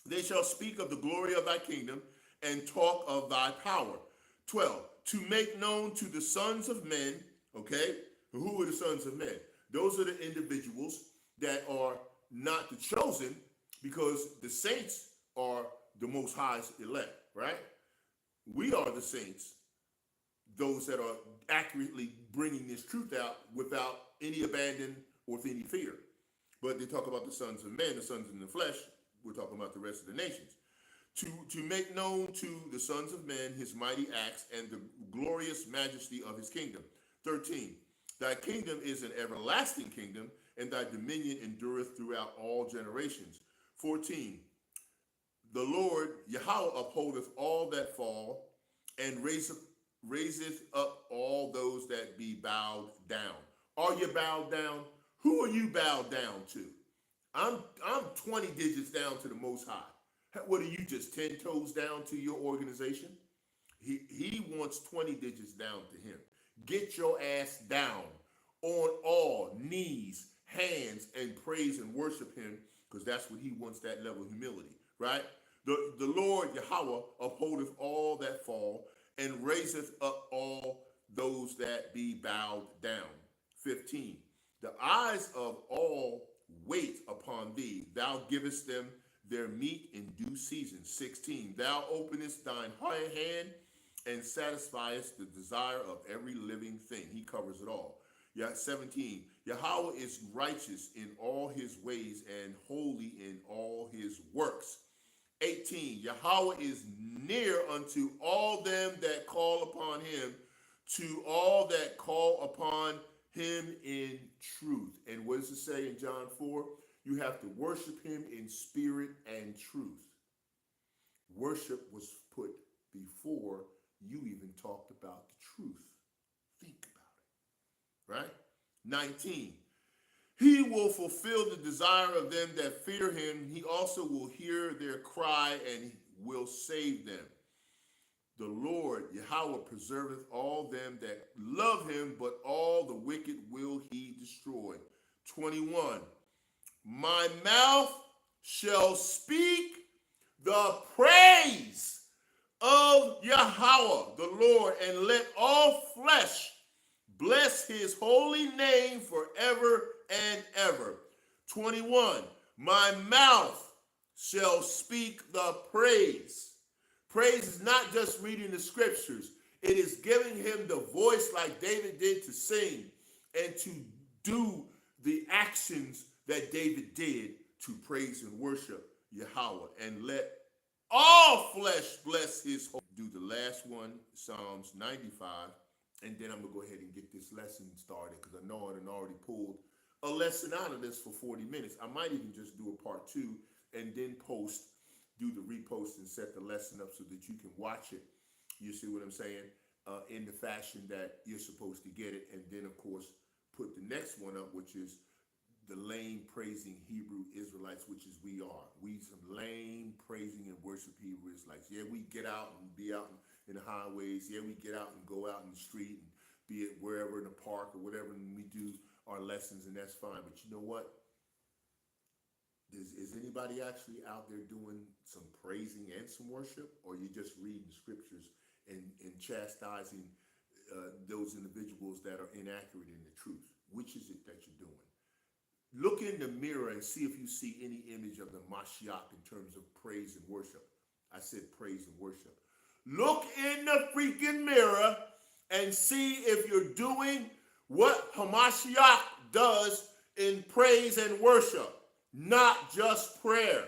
They shall speak of the glory of thy kingdom and talk of thy power. 12. To make known to the sons of men, okay? Who are the sons of men? Those are the individuals that are not the chosen, because the saints are the Most High's elect, right? We are the saints, those that are accurately bringing this truth out without any abandon or with any fear. But they talk about the sons of men, the sons in the flesh. We're talking about the rest of the nations. To make known to the sons of men his mighty acts and the glorious majesty of his kingdom. 13, thy kingdom is an everlasting kingdom, and thy dominion endureth throughout all generations. 14, the Lord Yahawah upholdeth all that fall, and raiseth up all those that be bowed down. Are you bowed down? Who are you bowed down to? I'm 20 digits down to the Most High. What are you, just 10 toes down to your organization? He wants 20 digits down to him. Get your ass down on all knees, hands, and praise and worship him, because that's what he wants, that level of humility, right? The Lord Yahawah upholdeth all that fall, and raiseth up all those that be bowed down. 15, the eyes of all wait upon thee. Thou givest them their meat in due season. 16, thou openest thine hand and satisfiest the desire of every living thing. He covers it all. 17, Yahawah is righteous in all his ways and holy in all his works. 18, Yahawah is near unto all them that call upon him, to all that call upon him in truth. And what does it say in John 4? You have to worship him in spirit and truth. Worship was put before you even talked about the truth. Think about it, right? 19, he will fulfill the desire of them that fear him. He also will hear their cry and will save them. The Lord Yahawah preserveth all them that love him, but all the wicked will he destroy. 21, my mouth shall speak the praise of Yahawah, the Lord, and let all flesh bless his holy name forever and ever. 21, my mouth shall speak the praise. Praise is not just reading the scriptures. It is giving him the voice like David did to sing and to do the actions that David did to praise and worship Yahawah. And let all flesh bless his holy. Do the last one, Psalms 95. And then I'm going to go ahead and get this lesson started, because I know I already pulled a lesson out of this for 40 minutes. I might even just do a part 2 and then do the repost and set the lesson up so that you can watch it. You see what I'm saying? In the fashion that you're supposed to get it. And then, of course, put the next one up, which is the lame praising Hebrew Israelites, which is we are. We some lame praising and worship Hebrew Israelites. Yeah, we get out and be out in the highways. Yeah, we get out and go out in the street and be it wherever in the park or whatever, and we do our lessons, and that's fine. But you know what? Is anybody actually out there doing some praising and some worship, or you just reading scriptures and chastising those individuals that are inaccurate in the truth? Which is it that you're doing? Look in the mirror and see if you see any image of the Mashiach in terms of praise and worship. I said praise and worship. Look in the freaking mirror and see if you're doing what Hamashiach does in praise and worship, not just prayer.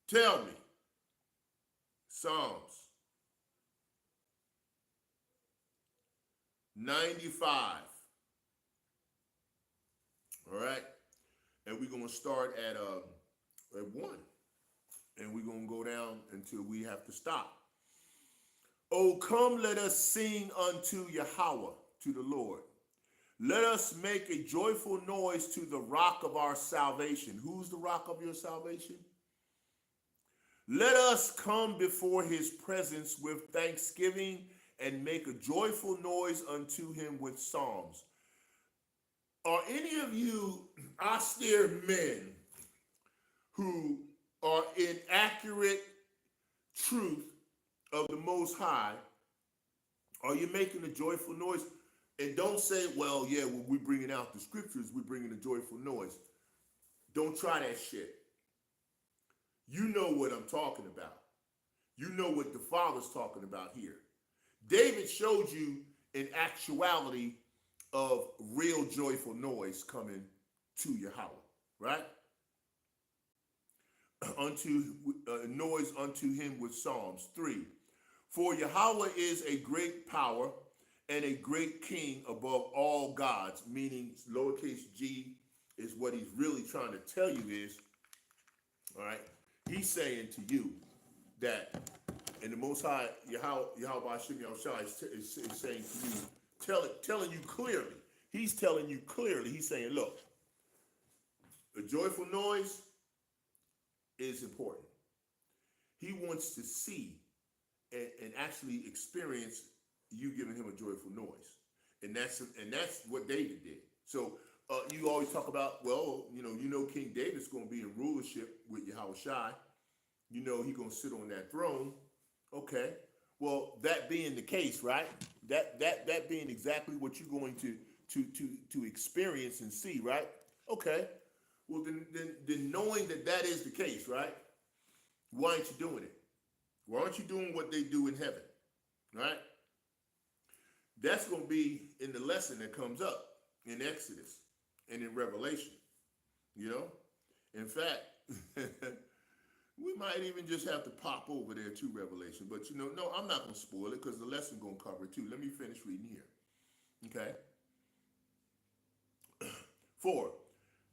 Tell me. Psalms 95. All right. And we're going to start at 1. And we're going to go down until we have to stop. Oh, come, let us sing unto YAHAWAH, to the Lord. Let us make a joyful noise to the rock of our salvation. Who's the rock of your salvation? Let us come before his presence with thanksgiving and make a joyful noise unto him with psalms. Are any of you austere men who are in accurate truth of the Most High? Are you making a joyful noise? And don't say, well, yeah, when we're bringing out the scriptures, we're bringing a joyful noise. Don't try that shit. You know what I'm talking about. You know what the Father's talking about here. David showed you an actuality of real joyful noise coming to Yahweh, right? Noise unto him with psalms. 3. For Yahweh is a great power and a great king above all gods, meaning lowercase g is what he's really trying to tell you is, all right, he's saying to you that, and the Most High, YAHAWASHI is saying to you, telling you clearly, he's telling you clearly, he's saying, look, a joyful noise is important. He wants to see and actually experience you giving him a joyful noise, and that's what David did. So you always talk about, well, you know King David's going to be in rulership with YAHAWASHI. You know he's going to sit on that throne. Okay, well, that being the case, right? That being exactly what you're going to experience and see, right? Okay, well then knowing that is the case, right? Why aren't you doing it? Why aren't you doing what they do in heaven, right? That's going to be in the lesson that comes up in Exodus and in Revelation, you know? In fact, we might even just have to pop over there to Revelation. But, no, I'm not going to spoil it because the lesson going to cover it too. Let me finish reading here, okay? 4.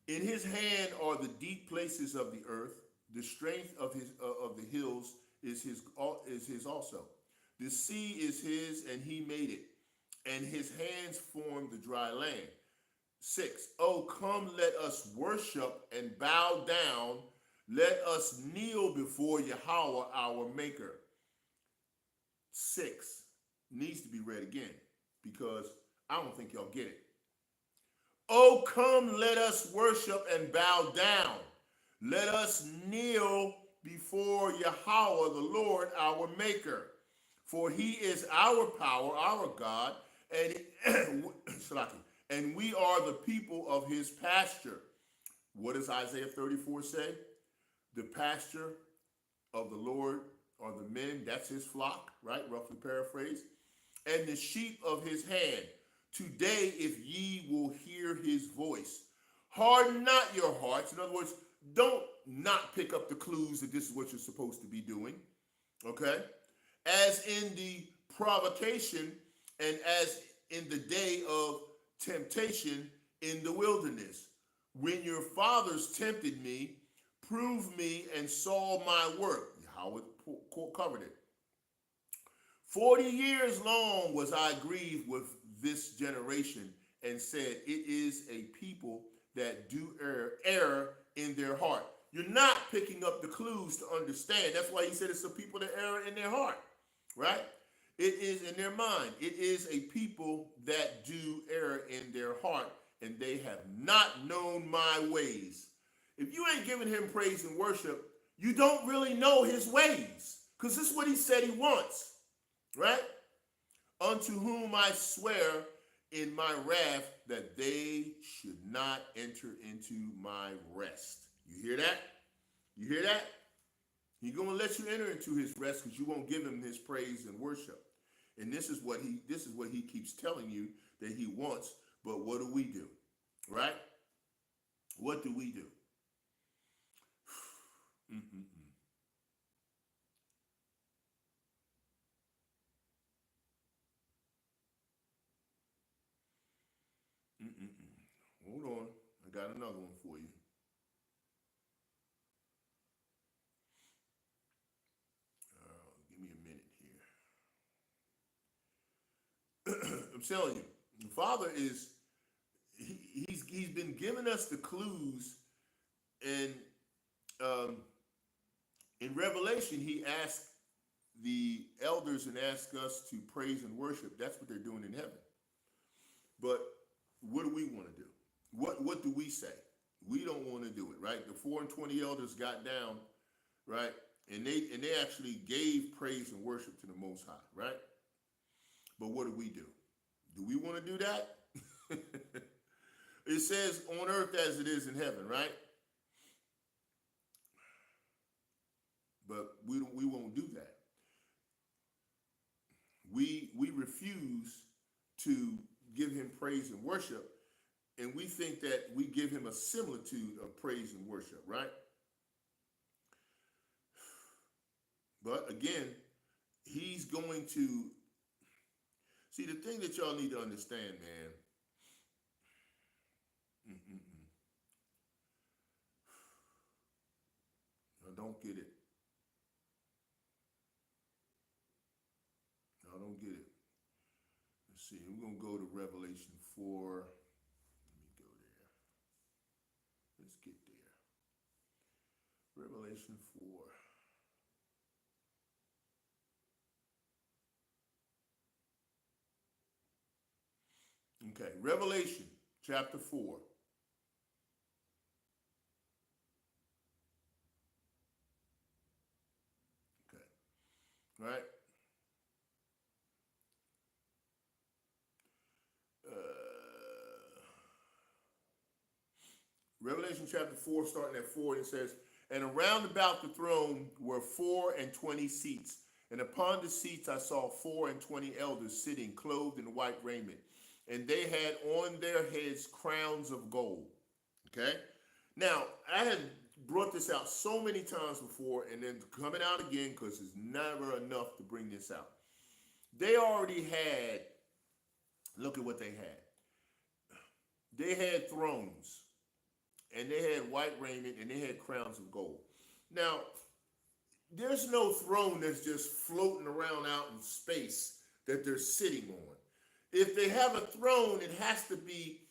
In his hand are the deep places of the earth. The strength of the hills is his also. The sea is his, and he made it, and his hands formed the dry land. 6. Oh, come, let us worship and bow down. Let us kneel before Yahweh, our Maker. 6 needs to be read again because I don't think y'all get it. Oh, come, let us worship and bow down. Let us kneel before Yahweh, the Lord, our Maker. For he is our power, our God, and we are the people of his pasture. What does Isaiah 34 say? The pasture of the Lord are the men, that's his flock, right? Roughly paraphrased. And the sheep of his hand. Today, if ye will hear his voice, harden not your hearts. In other words, don't not pick up the clues that this is what you're supposed to be doing, okay? As in the provocation and as in the day of temptation in the wilderness, when your fathers tempted me, proved me, and saw my work. How it covered it. 40 years long was I grieved with this generation, and said, it is a people that do err in their heart. You're not picking up the clues to understand. That's why he said it's a people that err in their heart, right? It is in their mind. It is a people that do err in their heart, and they have not known my ways. If you ain't giving him praise and worship, you don't really know his ways, because this is what he said he wants, right? Unto whom I swear in my wrath that they should not enter into my rest. You hear that? You hear that? He's going to let you enter into his rest because you won't give him his praise and worship. And this is what he keeps telling you that he wants. But what do we do? Right? What do we do? Hold on. I got another one for you. Give me a minute here. I'm telling you, the Father is he's been giving us the clues, and in Revelation he asked the elders and asked us to praise and worship. That's what they're doing in heaven. But what do we want to do? What do we say? We don't want to do it, right? The 4 and 20 elders got down, right? And they actually gave praise and worship to the Most High, right? But what do? Do we want to do that? It says on earth as it is in heaven, right? But we won't do that. We refuse to give him praise and worship, and we think that we give him a similitude of praise and worship, right? But again, he's going to see the thing that y'all need to understand, man. I don't get it. I don't get it. Let's see. We're going to go to Revelation 4. Let me go there. Let's get there. Revelation 4. Okay, Revelation chapter 4. Okay, right? Uh, Revelation chapter 4, starting at 4, it says, and around about the throne were 24 seats, and upon the seats I saw 24 elders sitting, clothed in white raiment, and they had on their heads crowns of gold. Okay? Now, I had brought this out so many times before, and then coming out again because it's never enough to bring this out. They already had, look at what they had. They had thrones, and they had white raiment, and they had crowns of gold. Now, there's no throne that's just floating around out in space that they're sitting on. If they have a throne, it has to be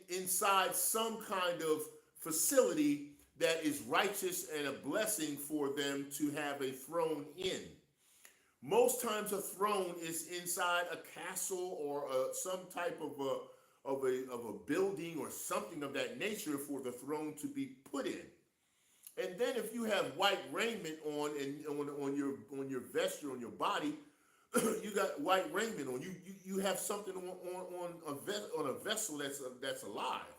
inside some kind of facility that is righteous and a blessing for them to have a throne in. Most times a throne is inside a castle or some type of a building or something of that nature for the throne to be put in. And then if you have white raiment on and on your vesture, on your body, you got white raiment on. You have something on a vessel that's alive.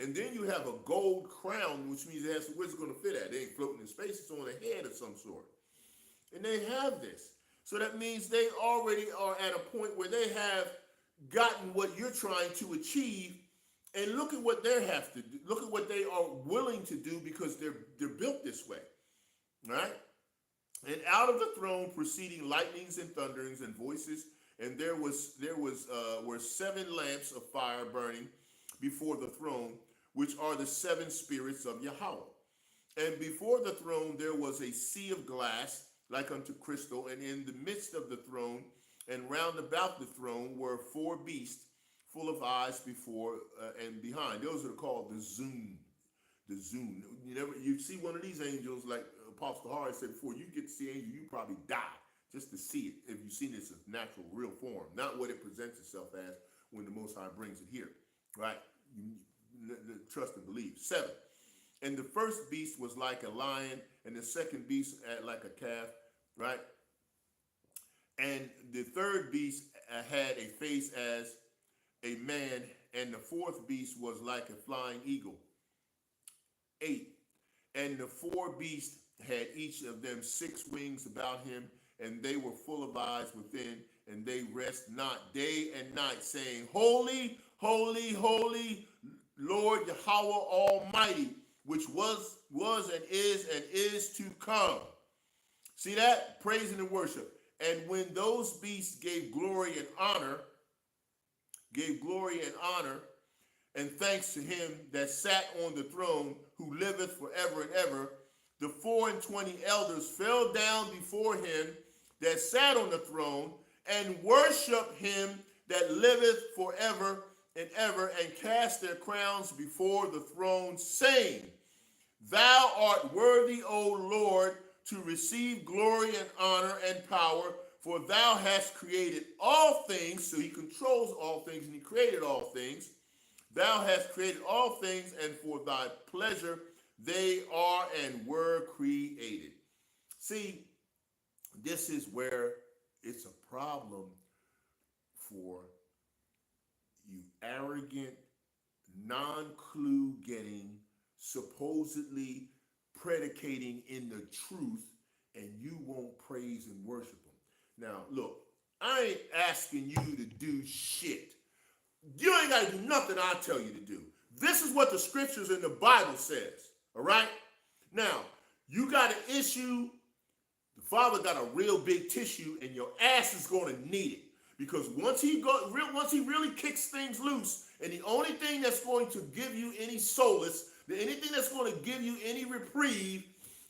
And then you have a gold crown, which means it has where's it going to fit at? It ain't floating in space. It's on a head of some sort. And they have this. So that means they already are at a point where they have gotten what you're trying to achieve. And look at what they have to do. Look at what they are willing to do because they're built this way. Right? And out of the throne proceeding lightnings and thunderings and voices, and there were 7 lamps of fire burning before the throne, which are the 7 spirits of Yahawah. And before the throne there was a sea of glass like unto crystal, and in the midst of the throne and round about the throne were 4 beasts, full of eyes before and behind. Those are called the zoom. The zoom. You see one of these angels, like Apostle Hari said before, you get to see angel, you probably die just to see it if you've seen this in natural, real form, not what it presents itself as when the Most High brings it here, right? You trust and believe. 7. And the first beast was like a lion, and the second beast like a calf, right? And the third beast had a face as a man, and the fourth beast was like a flying eagle. 8. And the 4 beasts had each of them 6 wings about him, and they were full of eyes within, and they rest not day and night, saying, Holy, holy, holy, Lord Yahawah Almighty, which was and is to come. See that? Praise and worship. And when those beasts gave glory and honor, and thanks to him that sat on the throne, who liveth forever and ever, the 24 elders fell down before him that sat on the throne, and worship him that liveth forever and ever, and cast their crowns before the throne, saying, Thou art worthy, O Lord, to receive glory and honor and power, for thou hast created all things. So he controls all things, and he created all things. Thou hast created all things, and for thy pleasure they are and were created. See, this is where it's a problem for you arrogant, non-clue getting, supposedly predicating in the truth, and you won't praise and worship him. Now, look, I ain't asking you to do shit. You ain't got to do nothing I tell you to do. This is what the scriptures in the Bible says, all right? Now, you got an issue. The Father got a real big tissue, and your ass is going to need it. Because once he really kicks things loose, and the only thing that's going to give you any solace, anything that's going to give you any reprieve,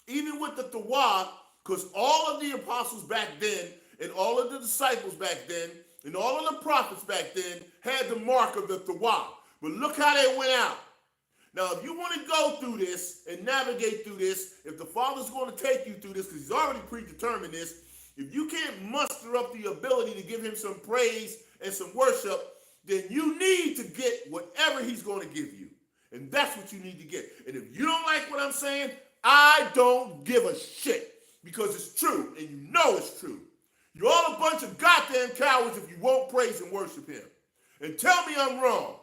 even with the Tawah, because all of the apostles back then, and all of the disciples back then, and all of the prophets back then had the mark of the Tawah. But look how they went out. Now, if you want to go through this and navigate through this, if the Father's going to take you through this, because he's already predetermined this, if you can't muster up the ability to give him some praise and some worship, then you need to get whatever he's going to give you. And that's what you need to get. And if you don't like what I'm saying, I don't give a shit, because it's true, and you know it's true. You're all a bunch of goddamn cowards if you won't praise and worship him. And tell me I'm wrong.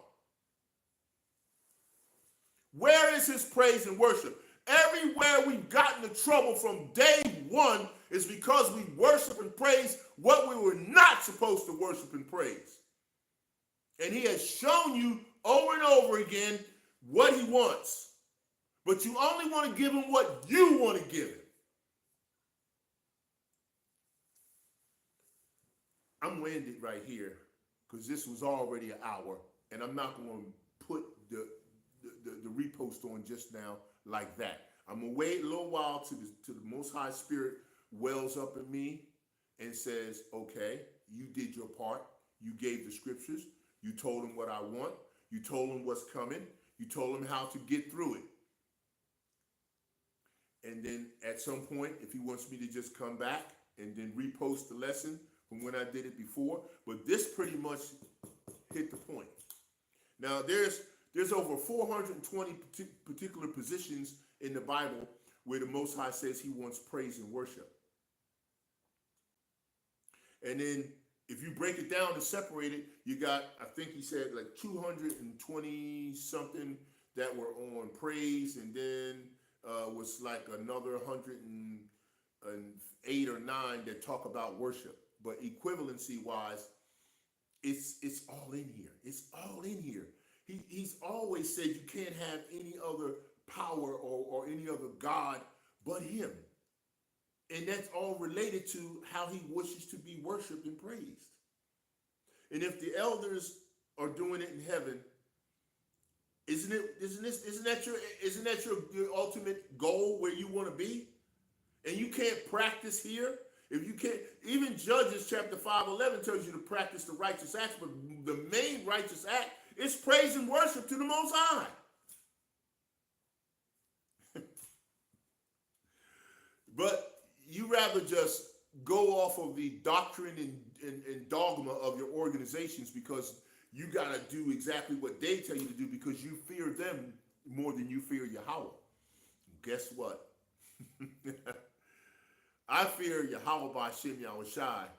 Where is his praise and worship? Everywhere we've gotten in trouble from day one is because we worship and praise what we were not supposed to worship and praise. And he has shown you over and over again what he wants. But you only want to give him what you want to give him. I'm going to end it right here, because this was already an hour, and I'm not going to put the repost on just now like that. I'm going to wait a little while to the Most High Spirit wells up in me and says, okay, you did your part. You gave the scriptures. You told him what I want. You told him what's coming. You told him how to get through it. And then at some point, if he wants me to just come back and then repost the lesson from when I did it before, but this pretty much hit the point. Now, there's over 420 particular positions in the Bible where the Most High says he wants praise and worship. And then if you break it down and separate it, you got, I think he said like 220 something that were on praise, and then was like another 108 or 9 that talk about worship. But equivalency wise, it's all in here. It's all in here. He's always said you can't have any other power or any other God but him. And that's all related to how he wishes to be worshiped and praised. And if the elders are doing it in heaven, isn't that your ultimate goal where you want to be? And you can't practice here, If you can't, even Judges chapter 5:11 tells you to practice the righteous acts, but the main righteous act is praise and worship to the Most High. But you rather just go off of the doctrine and dogma of your organizations because you got to do exactly what they tell you to do because you fear them more than you fear Yahawah. Guess what? I fear YAHAWAH BAHASHAM YAHAWASHI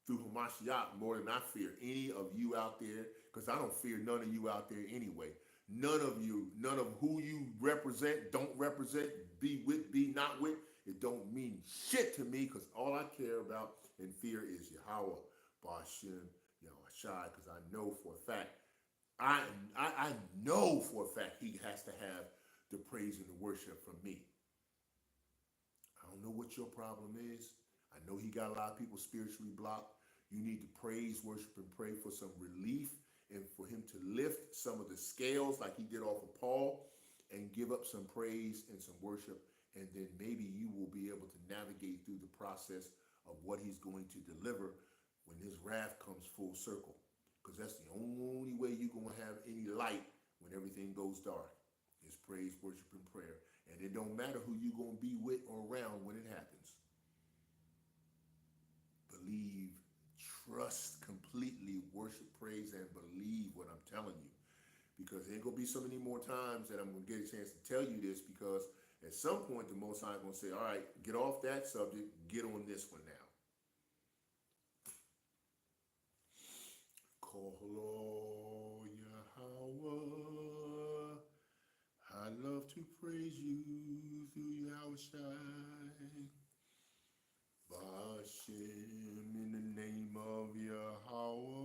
through Hamashiach more than I fear any of you out there, because I don't fear none of you out there anyway. None of you, none of who you represent, don't represent, be with, be not with, it don't mean shit to me, because all I care about and fear is YAHAWAH BAHASHAM YAHAWASHI, because I know for a fact, I know for a fact he has to have the praise and the worship from me. I don't know what your problem is. I know he got a lot of people spiritually blocked. You need to praise, worship, and pray for some relief and for him to lift some of the scales like he did off of Paul and give up some praise and some worship. And then maybe you will be able to navigate through the process of what he's going to deliver when his wrath comes full circle. Because that's the only way you're going to have any light when everything goes dark is praise, worship, and prayer. And it don't matter who you're going to be with or around when it happens. Believe, trust completely, worship, praise, and believe what I'm telling you. Because there ain't going to be so many more times that I'm going to get a chance to tell you this, because at some point the Most High is going to say, all right, get off that subject, get on this one now. Call Yahawah, I love to praise you through Yahawashi. Bahashem, in the name of Yahawah,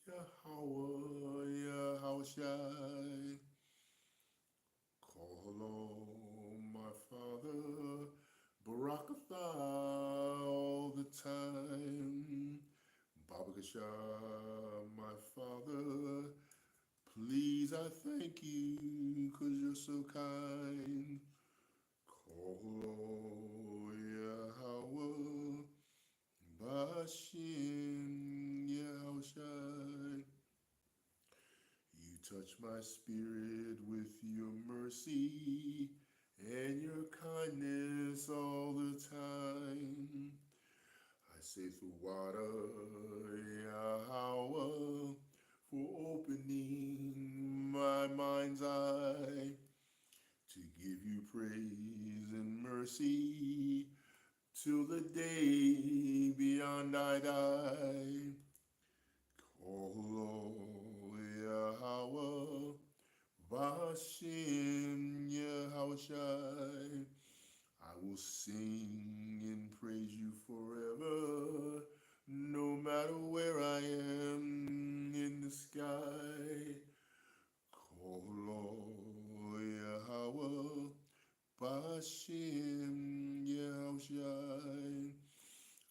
Yahawah, Yahawashi. Call on my Father, Barakatha all the time. Babakasha, my Father, please, I thank you, because you're so kind. Call Yahawah BAHASHAM YAHAWASHI. You touch my spirit with your mercy and your kindness all the time. I say through water, Yahawah, for opening my mind's eye to give you praise and mercy till the day beyond I die. Call Yahawah BAHASHAM YAHAWASHI. I will sing and praise you forever, no matter where I am in the sky. Call Yahawah BAHASHAM YAHAWASHI.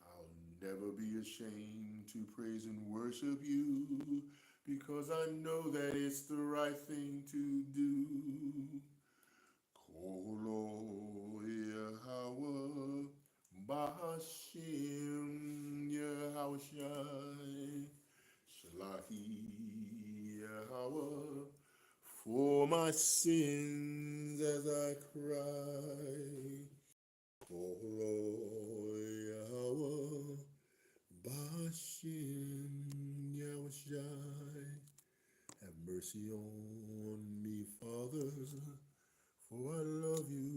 I'll never be ashamed to praise and worship you, because I know that it's the right thing to do. Call Yahawah BAHASHAM YAHAWASHI. Shalahi Yahawah for my sins as I cry. Oh, Yahawah BAHASHAM YAHAWASHI. Have mercy on me, Father, for I love you